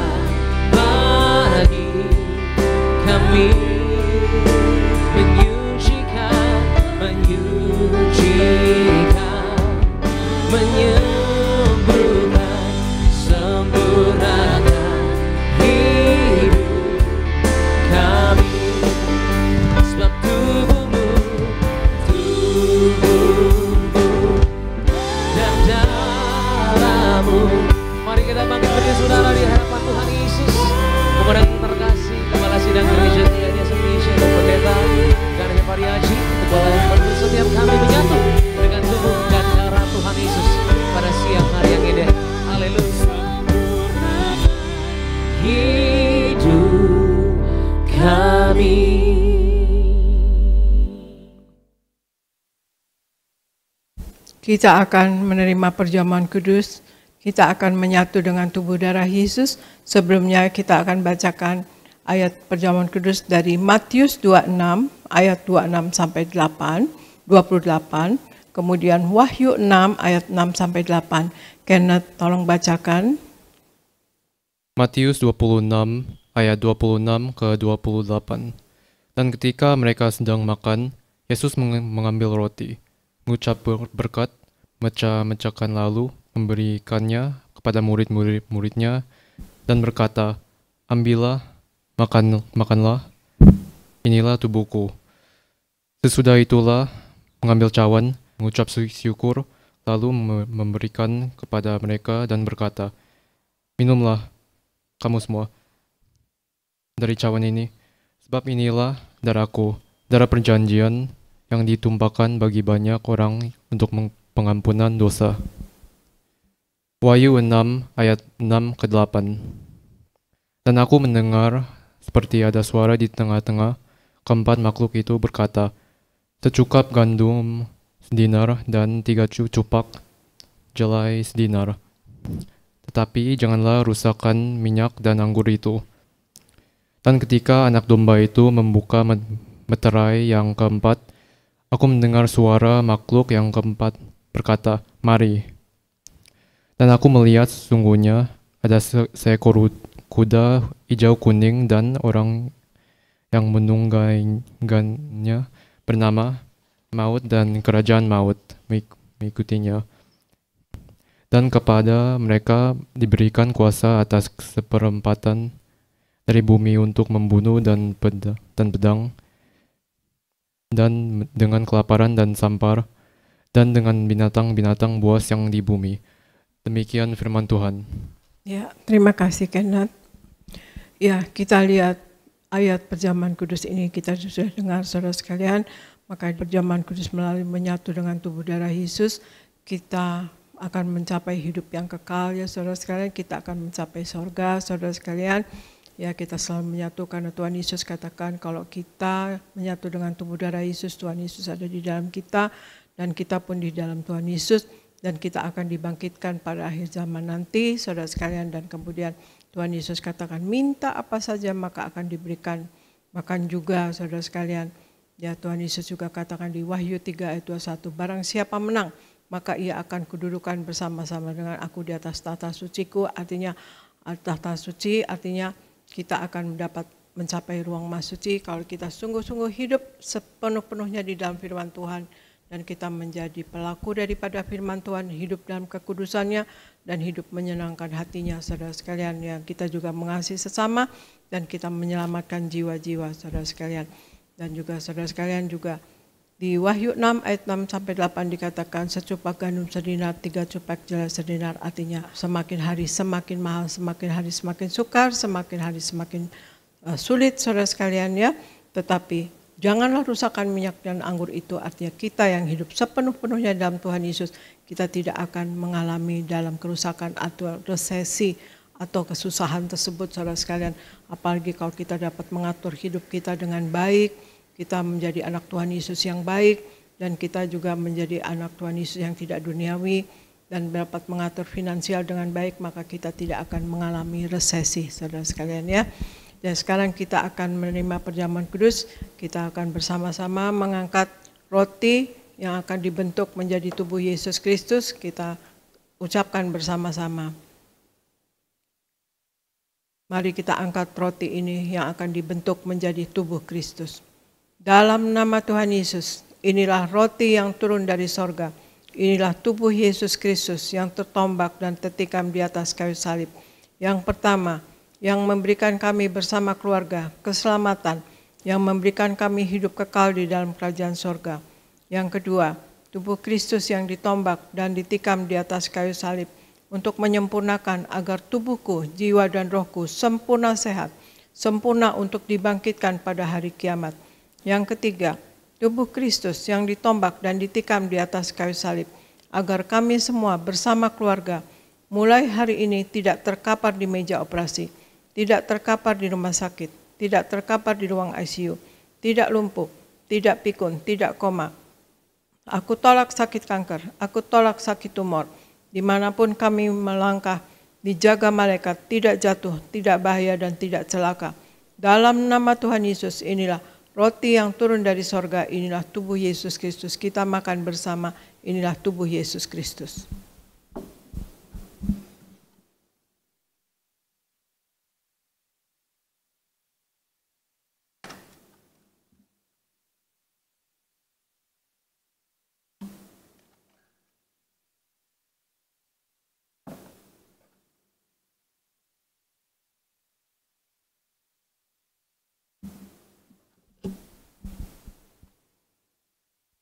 bagi kami, menyucikan, menyembuhkan kita akan menerima perjamuan kudus, kita akan menyatu dengan tubuh darah Yesus. Sebelumnya kita akan bacakan ayat perjamuan kudus dari Matius 26 ayat 26 sampai 28, kemudian Wahyu 6 ayat 6 sampai 8. Kenneth tolong bacakan. Matius 26 ayat 26 ke 28. Dan ketika mereka sedang makan, Yesus mengambil roti, mengucap berkat, mecah-mecahkan lalu memberikannya kepada murid-muridnya dan berkata, "Ambillah, makanlah, inilah tubuhku." Sesudah itulah mengambil cawan, mengucap syukur, lalu memberikan kepada mereka dan berkata, "Minumlah kamu semua dari cawan ini, sebab inilah darahku, darah perjanjian yang ditumpahkan bagi banyak orang untuk pengampunan dosa." Wahyu 6 ayat 6 ke 8. Dan aku mendengar seperti ada suara di tengah-tengah keempat makhluk itu berkata, "Secukup gandum sedinar dan 3 cupak jelai sedinar. Tetapi janganlah rusakkan minyak dan anggur itu." Dan ketika anak domba itu membuka meterai yang keempat, aku mendengar suara makhluk yang keempat berkata, "Mari." Dan aku melihat sesungguhnya ada seekor kuda hijau kuning dan orang yang menunggangnya bernama Maut dan kerajaan maut mengikutinya. Dan kepada mereka diberikan kuasa atas seperempatan dari bumi untuk membunuh dan pedang, dan dengan kelaparan dan sampar, dan dengan binatang-binatang buas yang di bumi. Demikian firman Tuhan. Ya, terima kasih Kenneth. Ya, kita lihat ayat perjamuan kudus ini kita sudah dengar saudara sekalian. Maka perjamuan kudus melalui menyatu dengan tubuh darah Yesus, kita akan mencapai hidup yang kekal ya saudara sekalian. Kita akan mencapai sorga saudara sekalian. Ya, kita selalu menyatu karena Tuhan Yesus katakan kalau kita menyatu dengan tubuh darah Yesus, Tuhan Yesus ada di dalam kita dan kita pun di dalam Tuhan Yesus. Dan kita akan dibangkitkan pada akhir zaman nanti, saudara sekalian. Dan kemudian Tuhan Yesus katakan, minta apa saja maka akan diberikan. Bahkan juga saudara sekalian, ya Tuhan Yesus juga katakan di Wahyu 3 ayat 21, barang siapa menang, maka ia akan kududukan bersama-sama dengan aku di atas tahta suciku. Artinya tahta suci, artinya kita akan mencapai ruang emas suci kalau kita sungguh-sungguh hidup sepenuh-penuhnya di dalam firman Tuhan. Dan kita menjadi pelaku daripada firman Tuhan, hidup dalam kekudusannya dan hidup menyenangkan hatinya saudara sekalian. Yang kita juga mengasihi sesama dan kita menyelamatkan jiwa-jiwa saudara sekalian. Dan juga saudara sekalian juga di Wahyu 6 ayat 6 sampai 8 dikatakan secupak gandum sedinar, 3 cupak jelai sedinar. Artinya semakin hari semakin mahal, semakin hari semakin sukar, semakin hari semakin sulit saudara sekalian ya. Tetapi janganlah rusakkan minyak dan anggur itu, artinya kita yang hidup sepenuh-penuhnya dalam Tuhan Yesus, kita tidak akan mengalami dalam kerusakan atau resesi atau kesusahan tersebut saudara sekalian. Apalagi kalau kita dapat mengatur hidup kita dengan baik, kita menjadi anak Tuhan Yesus yang baik, dan kita juga menjadi anak Tuhan Yesus yang tidak duniawi, dan dapat mengatur finansial dengan baik, maka kita tidak akan mengalami resesi saudara sekalian ya. Dan sekarang kita akan menerima perjamuan kudus, kita akan bersama-sama mengangkat roti yang akan dibentuk menjadi tubuh Yesus Kristus, kita ucapkan bersama-sama. Mari kita angkat roti ini yang akan dibentuk menjadi tubuh Kristus. Dalam nama Tuhan Yesus, inilah roti yang turun dari sorga, inilah tubuh Yesus Kristus yang tertombak dan tertikam di atas kayu salib. Yang pertama, yang memberikan kami bersama keluarga keselamatan, yang memberikan kami hidup kekal di dalam kerajaan sorga. Yang kedua, tubuh Kristus yang ditombak dan ditikam di atas kayu salib untuk menyempurnakan agar tubuhku, jiwa dan rohku sempurna sehat, sempurna untuk dibangkitkan pada hari kiamat. Yang ketiga, tubuh Kristus yang ditombak dan ditikam di atas kayu salib agar kami semua bersama keluarga mulai hari ini tidak terkapar di meja operasi, tidak terkapar di rumah sakit, tidak terkapar di ruang ICU, tidak lumpuh, tidak pikun, tidak koma, Aku tolak sakit kanker, aku tolak sakit tumor. Dimanapun kami melangkah, dijaga malaikat, tidak jatuh, tidak bahaya dan tidak celaka. Dalam nama Tuhan Yesus, inilah roti yang turun dari sorga, inilah tubuh Yesus Kristus. Kita makan bersama, inilah tubuh Yesus Kristus.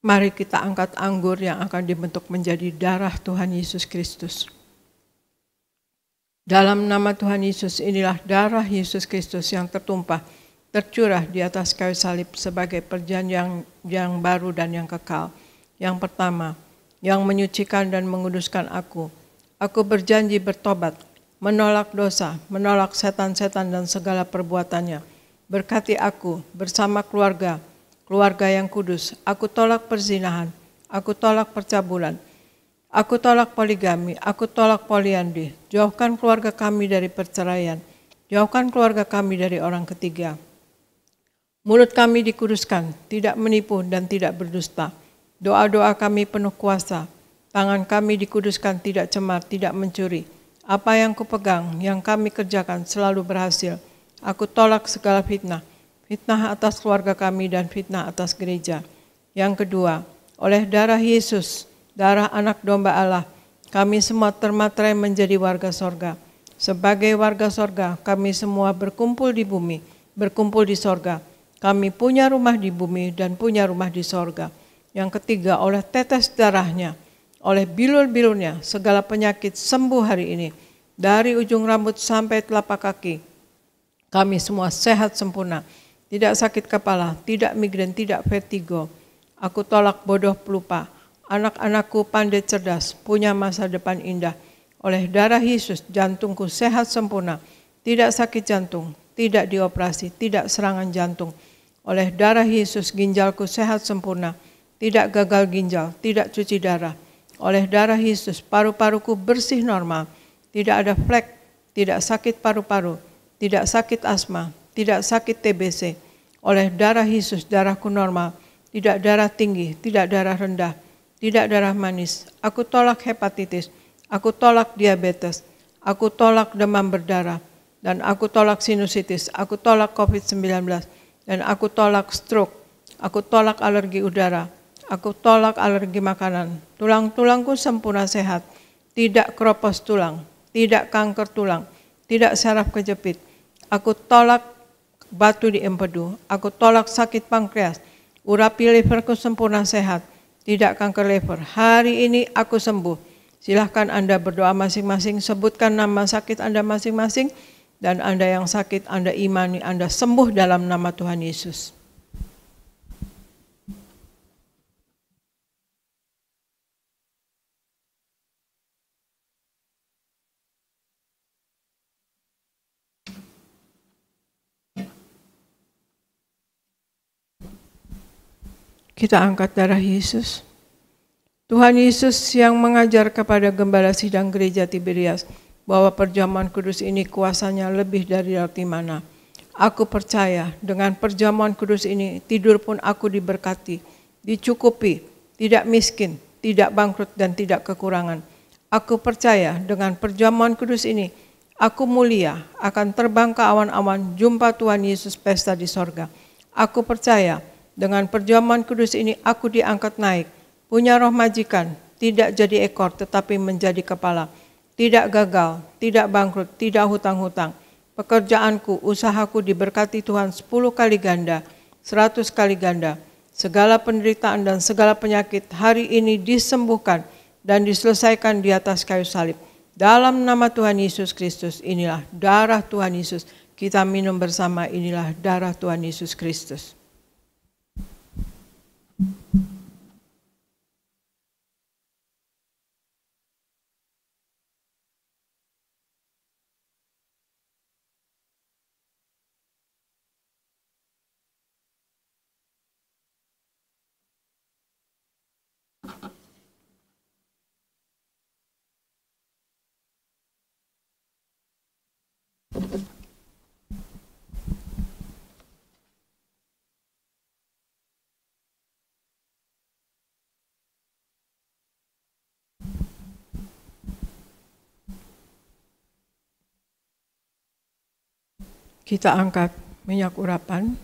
Mari kita angkat anggur yang akan dibentuk menjadi darah Tuhan Yesus Kristus. Dalam nama Tuhan Yesus, inilah darah Yesus Kristus yang tertumpah, tercurah di atas kayu salib sebagai perjanjian yang baru dan yang kekal. Yang pertama, yang menyucikan dan menguduskan aku. Aku berjanji bertobat, menolak dosa, menolak setan-setan dan segala perbuatannya. Berkati aku bersama keluarga yang kudus. Aku tolak perzinahan, aku tolak percabulan, aku tolak poligami, aku tolak poliandri. Jauhkan keluarga kami dari perceraian, jauhkan keluarga kami dari orang ketiga. Mulut kami dikuduskan, tidak menipu dan tidak berdusta. Doa-doa kami penuh kuasa, tangan kami dikuduskan, tidak cemar, tidak mencuri. Apa yang kupegang, yang kami kerjakan selalu berhasil. Aku tolak segala fitnah, fitnah atas keluarga kami dan fitnah atas gereja. Yang kedua, oleh darah Yesus, darah anak domba Allah, kami semua termaterai menjadi warga sorga. Sebagai warga sorga, kami semua berkumpul di bumi, berkumpul di sorga. Kami punya rumah di bumi dan punya rumah di sorga. Yang ketiga, oleh tetes darahnya, oleh bilur-bilurnya, segala penyakit sembuh hari ini. Dari ujung rambut sampai telapak kaki, kami semua sehat sempurna. Tidak sakit kepala, tidak migrain, tidak vertigo. Aku tolak bodoh pelupa. Anak-anakku pandai cerdas, punya masa depan indah. Oleh darah Yesus, jantungku sehat sempurna. Tidak sakit jantung, tidak dioperasi, tidak serangan jantung. Oleh darah Yesus, ginjalku sehat sempurna. Tidak gagal ginjal, tidak cuci darah. Oleh darah Yesus, paru-paruku bersih normal. Tidak ada flek, tidak sakit paru-paru, tidak sakit asma, tidak sakit TBC. Oleh darah Yesus, darahku normal, tidak darah tinggi, tidak darah rendah, tidak darah manis. Aku tolak hepatitis, aku tolak diabetes, aku tolak demam berdarah, dan aku tolak sinusitis, aku tolak COVID-19, dan aku tolak stroke, aku tolak alergi udara, aku tolak alergi makanan. Tulang-tulangku sempurna sehat, tidak keropos tulang, tidak kanker tulang, tidak saraf kejepit. Aku tolak batu di empedu, aku tolak sakit pankreas, urapi liverku sempurna sehat, tidak kanker liver. Hari ini aku sembuh. Silahkan Anda berdoa masing-masing, sebutkan nama sakit Anda masing-masing, dan Anda yang sakit, Anda imani, Anda sembuh dalam nama Tuhan Yesus. Kita angkat darah Yesus. Tuhan Yesus yang mengajar kepada gembala sidang gereja Tiberias bahwa perjamuan kudus ini kuasanya lebih dari roti mana. Aku percaya dengan perjamuan kudus ini tidur pun aku diberkati, dicukupi, tidak miskin, tidak bangkrut dan tidak kekurangan. Aku percaya dengan perjamuan kudus ini aku mulia, akan terbang ke awan-awan jumpa Tuhan Yesus pesta di sorga. Aku percaya dengan perjamuan kudus ini aku diangkat naik, punya roh majikan, tidak jadi ekor tetapi menjadi kepala, tidak gagal, tidak bangkrut, tidak hutang-hutang. Pekerjaanku, usahaku diberkati Tuhan 10 kali ganda, 100 kali ganda. Segala penderitaan dan segala penyakit hari ini disembuhkan dan diselesaikan di atas kayu salib. Dalam nama Tuhan Yesus Kristus, inilah darah Tuhan Yesus. Kita minum bersama, inilah darah Tuhan Yesus Kristus. Kita angkat minyak urapan.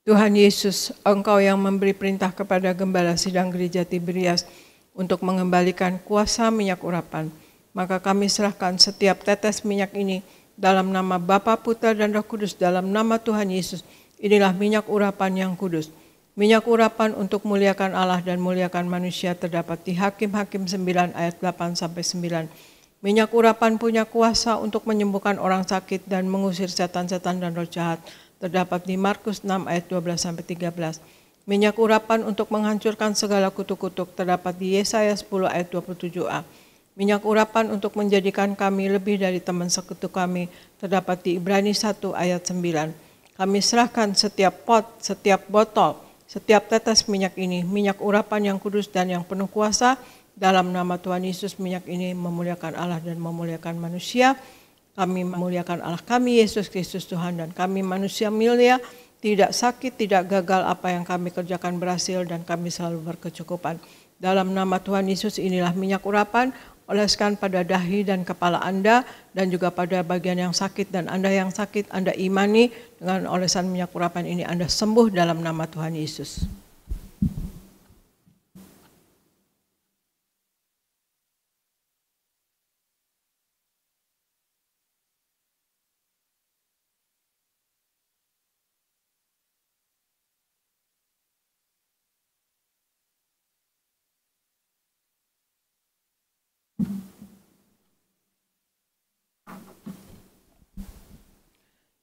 Tuhan Yesus, Engkau yang memberi perintah kepada Gembala Sidang Gereja Tiberias untuk mengembalikan kuasa minyak urapan. Maka kami serahkan setiap tetes minyak ini dalam nama Bapa, Putra, dan Roh Kudus, dalam nama Tuhan Yesus. Inilah minyak urapan yang kudus. Minyak urapan untuk muliakan Allah dan muliakan manusia terdapat di Hakim-Hakim 9 ayat 8-9. Minyak urapan punya kuasa untuk menyembuhkan orang sakit dan mengusir setan-setan dan roh jahat. Terdapat di Markus 6 ayat 12-13. Minyak urapan untuk menghancurkan segala kutuk-kutuk terdapat di Yesaya 10 ayat 27a. Minyak urapan untuk menjadikan kami lebih dari teman sekutu kami terdapat di Ibrani 1 ayat 9. Kami serahkan setiap pot, setiap botol, setiap tetes minyak ini, minyak urapan yang kudus dan yang penuh kuasa, dalam nama Tuhan Yesus. Minyak ini memuliakan Allah dan memuliakan manusia. Kami memuliakan Allah kami, Yesus Kristus Tuhan, dan kami manusia mulia, tidak sakit, tidak gagal, apa yang kami kerjakan berhasil, dan kami selalu berkecukupan. Dalam nama Tuhan Yesus, inilah minyak urapan, oleskan pada dahi dan kepala Anda, dan juga pada bagian yang sakit, dan Anda yang sakit, Anda imani, dengan olesan minyak urapan ini Anda sembuh dalam nama Tuhan Yesus.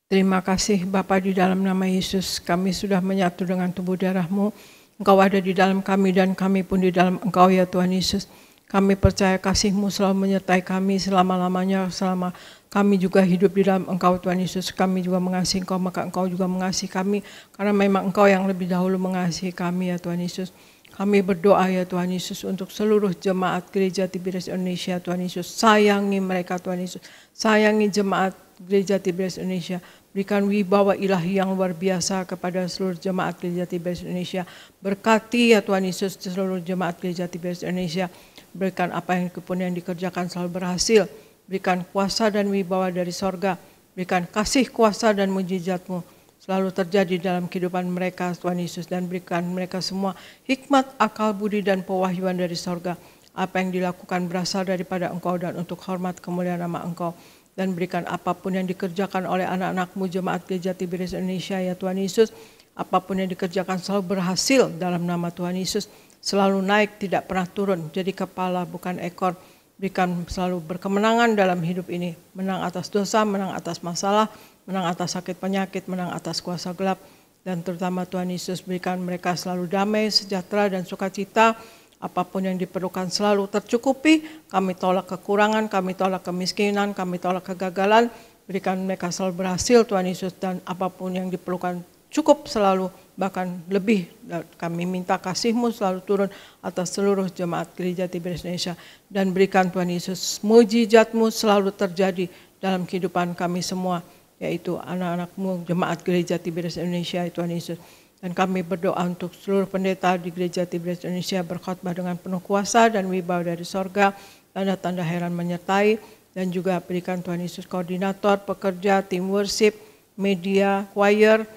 Terima kasih Bapa, di dalam nama Yesus kami sudah menyatu dengan tubuh darah-Mu. Engkau ada di dalam kami dan kami pun di dalam Engkau ya Tuhan Yesus. Kami percaya kasih-Mu selalu menyertai kami selama-lamanya, selama kami juga hidup di dalam Engkau Tuhan Yesus. Kami juga mengasihi Engkau, maka Engkau juga mengasihi kami, karena memang Engkau yang lebih dahulu mengasihi kami ya Tuhan Yesus. Kami berdoa ya Tuhan Yesus untuk seluruh jemaat Gereja Tiberias Indonesia Tuhan Yesus. Sayangi mereka Tuhan Yesus. Sayangi jemaat Gereja Tiberias Indonesia. Berikan wibawa ilahi yang luar biasa kepada seluruh jemaat Gereja Tiberias Indonesia. Berkati ya Tuhan Yesus seluruh jemaat Gereja Tiberias Indonesia. Berikan apa yang kemudian dikerjakan selalu berhasil. Berikan kuasa dan wibawa dari sorga. Berikan kasih, kuasa dan mujizat-Mu selalu terjadi dalam kehidupan mereka Tuhan Yesus. Dan berikan mereka semua hikmat, akal, budi, dan pewahyuan dari sorga. Apa yang dilakukan berasal daripada Engkau dan untuk hormat kemuliaan nama Engkau. Dan berikan apapun yang dikerjakan oleh anak-anak-Mu jemaat Gereja Tiberias Indonesia ya Tuhan Yesus, apapun yang dikerjakan selalu berhasil dalam nama Tuhan Yesus, selalu naik tidak pernah turun, jadi kepala bukan ekor. Berikan selalu berkemenangan dalam hidup ini, menang atas dosa, menang atas masalah, menang atas sakit penyakit, menang atas kuasa gelap. Dan terutama Tuhan Yesus berikan mereka selalu damai, sejahtera, dan sukacita. Apapun yang diperlukan selalu tercukupi. Kami tolak kekurangan, kami tolak kemiskinan, kami tolak kegagalan. Berikan mereka selalu berhasil Tuhan Yesus, dan apapun yang diperlukan cukup selalu, bahkan lebih. Kami minta kasih-Mu selalu turun atas seluruh jemaat Gereja Tiberias Indonesia. Dan berikan Tuhan Yesus mujizat-Mu selalu terjadi dalam kehidupan kami semua, yaitu anak-anak-Mu jemaat Gereja Tiberias Indonesia Tuhan Yesus. Dan kami berdoa untuk seluruh pendeta di Gereja Tiberias Indonesia berkhotbah dengan penuh kuasa dan wibawa dari sorga, tanda-tanda heran menyertai, dan juga berikan Tuhan Yesus koordinator, pekerja, tim worship, media, choir,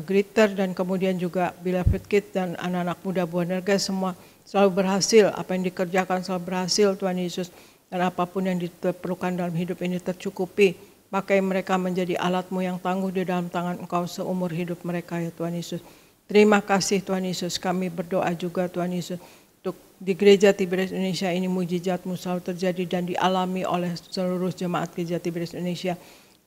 greeter, dan kemudian juga Beloved Kids dan anak-anak muda Buah Nerga semua selalu berhasil, apa yang dikerjakan selalu berhasil Tuhan Yesus, dan apapun yang diperlukan dalam hidup ini tercukupi. Pakai mereka menjadi alat-Mu yang tangguh di dalam tangan Engkau seumur hidup mereka ya Tuhan Yesus. Terima kasih Tuhan Yesus, kami berdoa juga Tuhan Yesus, untuk di Gereja Tiberias Indonesia ini mujizat-Mu selalu terjadi dan dialami oleh seluruh jemaat Gereja Tiberias Indonesia.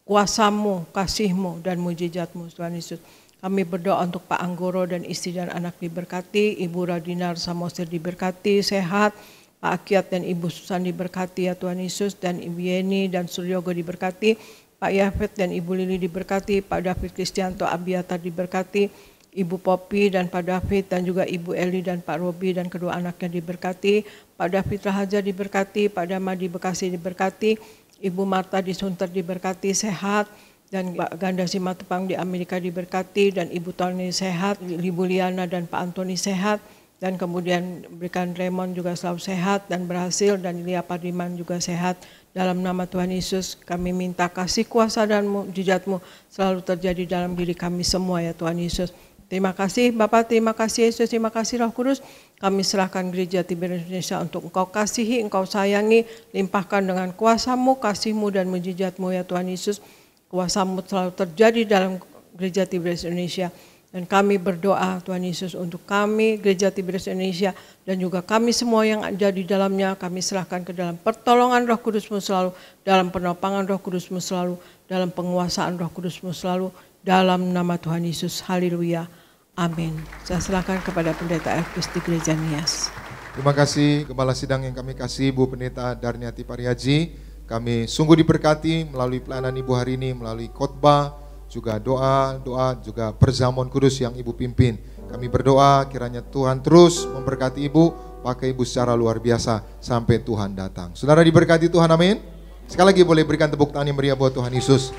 Kuasa-Mu, kasih-Mu, dan mujizat-Mu Tuhan Yesus. Kami berdoa untuk Pak Anggoro dan istri dan anak diberkati, Ibu Radina Samosir diberkati, sehat, Pak Akiat dan Ibu Susan diberkati ya Tuhan Yesus, dan Ibu Yeni dan Suryogo diberkati, Pak Yafet dan Ibu Lili diberkati, Pak David Kristianto Abiatar diberkati, Ibu Popi dan Pak David, dan juga Ibu Eli dan Pak Robi dan kedua anaknya diberkati, Pak David Rahaja diberkati, Pak Dama di Bekasi diberkati, Ibu Marta di Sunter diberkati, sehat, dan Pak Ganda Simatupang di Amerika diberkati, dan Ibu Tony sehat, Ibu Liana dan Pak Antoni sehat, dan kemudian berikan Raymond juga selalu sehat dan berhasil, dan Lia Pardiman juga sehat. Dalam nama Tuhan Yesus kami minta kasih kuasa dan mukjizat-Mu selalu terjadi dalam diri kami semua ya Tuhan Yesus. Terima kasih Bapa, terima kasih Yesus, terima kasih Roh Kudus. Kami serahkan gereja Tiberias Indonesia untuk Engkau kasihi, Engkau sayangi, limpahkan dengan kuasa-Mu, kasih-Mu dan mukjizat-Mu ya Tuhan Yesus. Kuasa-Mu selalu terjadi dalam gereja Tiberias Indonesia. Dan kami berdoa Tuhan Yesus untuk kami, gereja Tiberias Indonesia, dan juga kami semua yang ada di dalamnya, kami serahkan ke dalam pertolongan Roh Kudus-Mu selalu, dalam penopangan Roh Kudus-Mu selalu, dalam penguasaan Roh Kudus-Mu selalu, dalam nama Tuhan Yesus. Haleluya. Amin. Saya serahkan kepada Pendeta Elvis di Gereja Nias. Terima kasih Gembala Sidang yang kami kasih, Bu Pendeta Darniati Pariaji. Kami sungguh diberkati melalui pelayanan Ibu hari ini, melalui khotbah, juga doa, juga perjamuan kudus yang Ibu pimpin. Kami berdoa kiranya Tuhan terus memberkati Ibu, pakai Ibu secara luar biasa sampai Tuhan datang. Saudara diberkati Tuhan, amin. Sekali lagi boleh berikan tepuk tangan yang meriah buat Tuhan Yesus.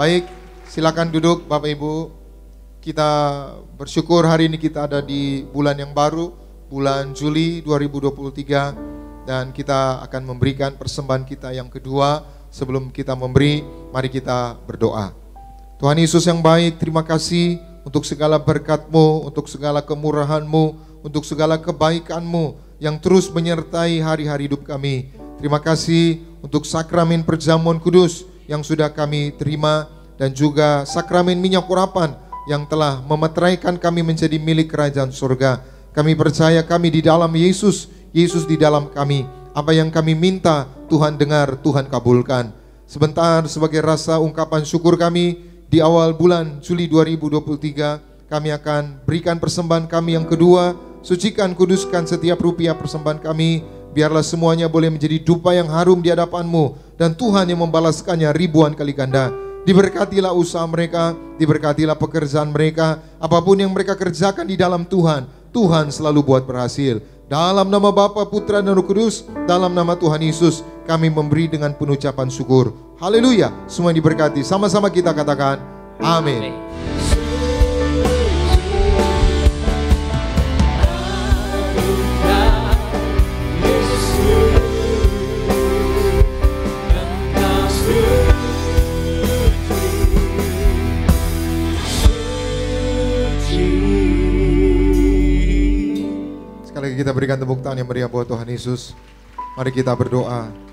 Baik, silakan duduk Bapak Ibu. Kita bersyukur hari ini kita ada di bulan yang baru, bulan Juli 2023, dan kita akan memberikan persembahan kita yang kedua. Sebelum kita memberi, mari kita berdoa. Tuhan Yesus yang baik, terima kasih untuk segala berkat-Mu, untuk segala kemurahan-Mu, untuk segala kebaikan-Mu yang terus menyertai hari-hari hidup kami. Terima kasih untuk sakramen perjamuan kudus yang sudah kami terima, dan juga sakramen minyak urapan yang telah memeteraikan kami menjadi milik kerajaan surga. Kami percaya kami di dalam Yesus, Yesus di dalam kami. Apa yang kami minta, Tuhan dengar, Tuhan kabulkan. Sebentar sebagai rasa ungkapan syukur kami, di awal bulan Juli 2023, kami akan berikan persembahan kami yang kedua. Sucikan, kuduskan setiap rupiah persembahan kami. Biarlah semuanya boleh menjadi dupa yang harum di hadapan-Mu, dan Tuhan yang membalaskannya ribuan kali ganda. Diberkatilah usaha mereka, diberkatilah pekerjaan mereka. Apapun yang mereka kerjakan di dalam Tuhan, Tuhan selalu buat berhasil. Dalam nama Bapa, Putra, dan Roh Kudus, dalam nama Tuhan Yesus, kami memberi dengan penuh ucapan syukur. Haleluya, semua diberkati. Sama-sama kita katakan, amin. Sekali lagi kita berikan tepuk tangan yang meriah buat Tuhan Yesus. Mari kita berdoa.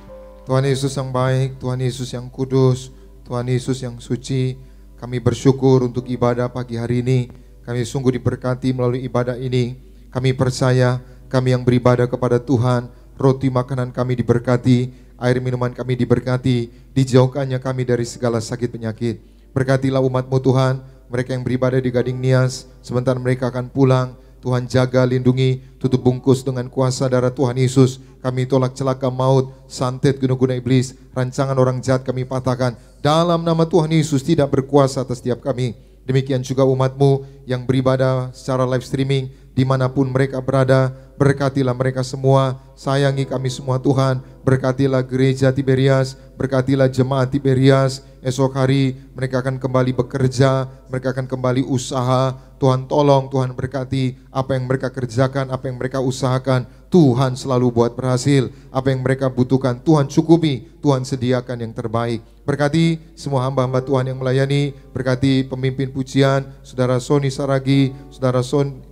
Tuhan Yesus yang baik, Tuhan Yesus yang kudus, Tuhan Yesus yang suci, kami bersyukur untuk ibadah pagi hari ini. Kami sungguh diberkati melalui ibadah ini. Kami percaya kami yang beribadah kepada Tuhan, roti makanan kami diberkati, air minuman kami diberkati, dijauhkannya kami dari segala sakit penyakit. Berkatilah umat-Mu Tuhan, mereka yang beribadah di Gading Nias, sebentar mereka akan pulang. Tuhan jaga, lindungi, tutup bungkus dengan kuasa darah Tuhan Yesus. Kami tolak celaka maut, santet guna-guna iblis, rancangan orang jahat kami patahkan. Dalam nama Tuhan Yesus tidak berkuasa atas setiap kami. Demikian juga umat-Mu yang beribadah secara live streaming, dimanapun mereka berada. Berkatilah mereka semua, sayangi kami semua Tuhan. Berkatilah gereja Tiberias, berkatilah jemaat Tiberias. Esok hari mereka akan kembali bekerja, mereka akan kembali usaha. Tuhan tolong, Tuhan berkati apa yang mereka kerjakan, apa yang mereka usahakan. Tuhan selalu buat berhasil. Apa yang mereka butuhkan Tuhan cukupi, Tuhan sediakan yang terbaik. Berkati semua hamba-hamba Tuhan yang melayani. Berkati pemimpin pujian, Saudara Sony Saragi, Saudara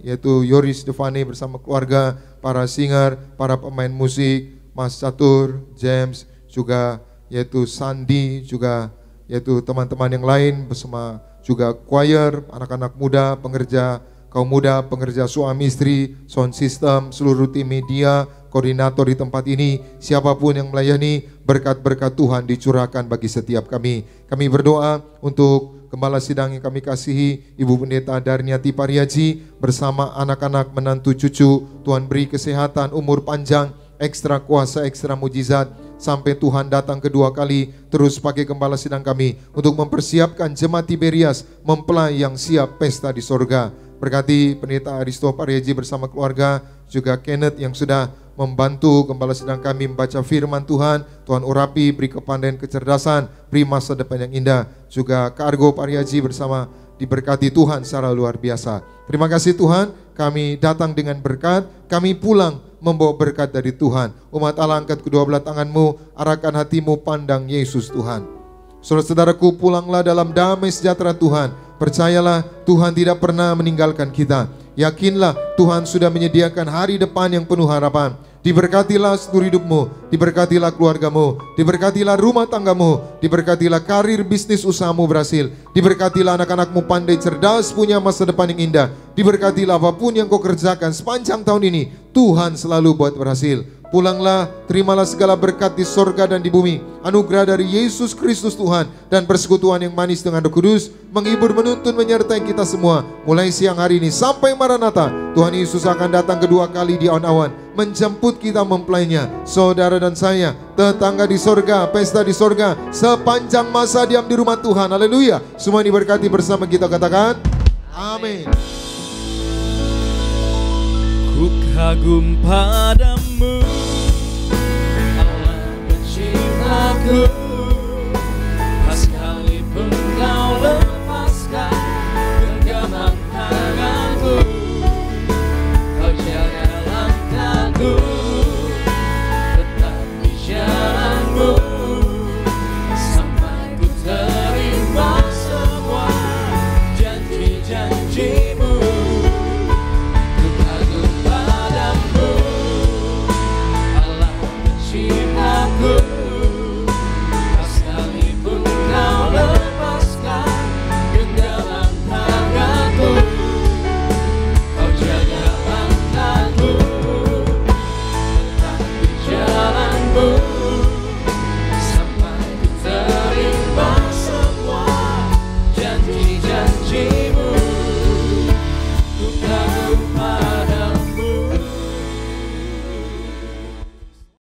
yaitu Yoris Devane bersama keluarga, para singer, para pemain musik, Mas Catur, James, juga yaitu Sandi, juga yaitu teman-teman yang lain bersama juga choir, anak-anak muda, pengerja kaum muda, pengerja suami istri, sound system, seluruh tim media, koordinator di tempat ini, siapapun yang melayani, berkat-berkat Tuhan dicurahkan bagi setiap kami. Kami berdoa untuk Gembala Sidang yang kami kasihi, Ibu Pendeta Darniati Pariaji, bersama anak-anak, menantu, cucu. Tuhan beri kesehatan, umur panjang, ekstra kuasa, ekstra mujizat, sampai Tuhan datang kedua kali. Terus pakai Gembala Sidang kami untuk mempersiapkan jemaat Tiberias mempelai yang siap pesta di sorga. Berkati Pendeta Aristo Pariaji bersama keluarga, juga Kenneth yang sudah membantu Gembala Sidang kami membaca firman Tuhan. Tuhan urapi, beri kepandaian, kecerdasan, beri masa depan yang indah. Juga Kak Argo Pariaji bersama diberkati Tuhan secara luar biasa. Terima kasih Tuhan, kami datang dengan berkat, kami pulang membawa berkat dari Tuhan. Umat Allah, angkat kedua belah tanganmu, arahkan hatimu, pandang Yesus Tuhan. Saudara-saudaraku, pulanglah dalam damai sejahtera Tuhan. Percayalah, Tuhan tidak pernah meninggalkan kita. Yakinlah, Tuhan sudah menyediakan hari depan yang penuh harapan. Diberkatilah seluruh hidupmu, diberkatilah keluargamu, diberkatilah rumah tanggamu, diberkatilah karir bisnis usahamu berhasil, diberkatilah anak-anakmu pandai cerdas punya masa depan yang indah, diberkatilah apapun yang kau kerjakan sepanjang tahun ini, Tuhan selalu buat berhasil. Pulanglah, terimalah segala berkat di sorga dan di bumi, anugerah dari Yesus Kristus Tuhan, dan persekutuan yang manis dengan Roh Kudus, menghibur, menuntun, menyertai kita semua, mulai siang hari ini sampai Maranatha. Tuhan Yesus akan datang kedua kali di awan-awan, menjemput kita mempelainya. Saudara dan saya, tetangga di sorga, pesta di sorga, sepanjang masa diam di rumah Tuhan. Haleluya. Semua diberkati bersama kita, katakan amin. Ku kagum padamu, Allah penciptaku, sekalipun kau lepaskan genggaman tanganku, kau jaga langkahku, tetap di jalanmu.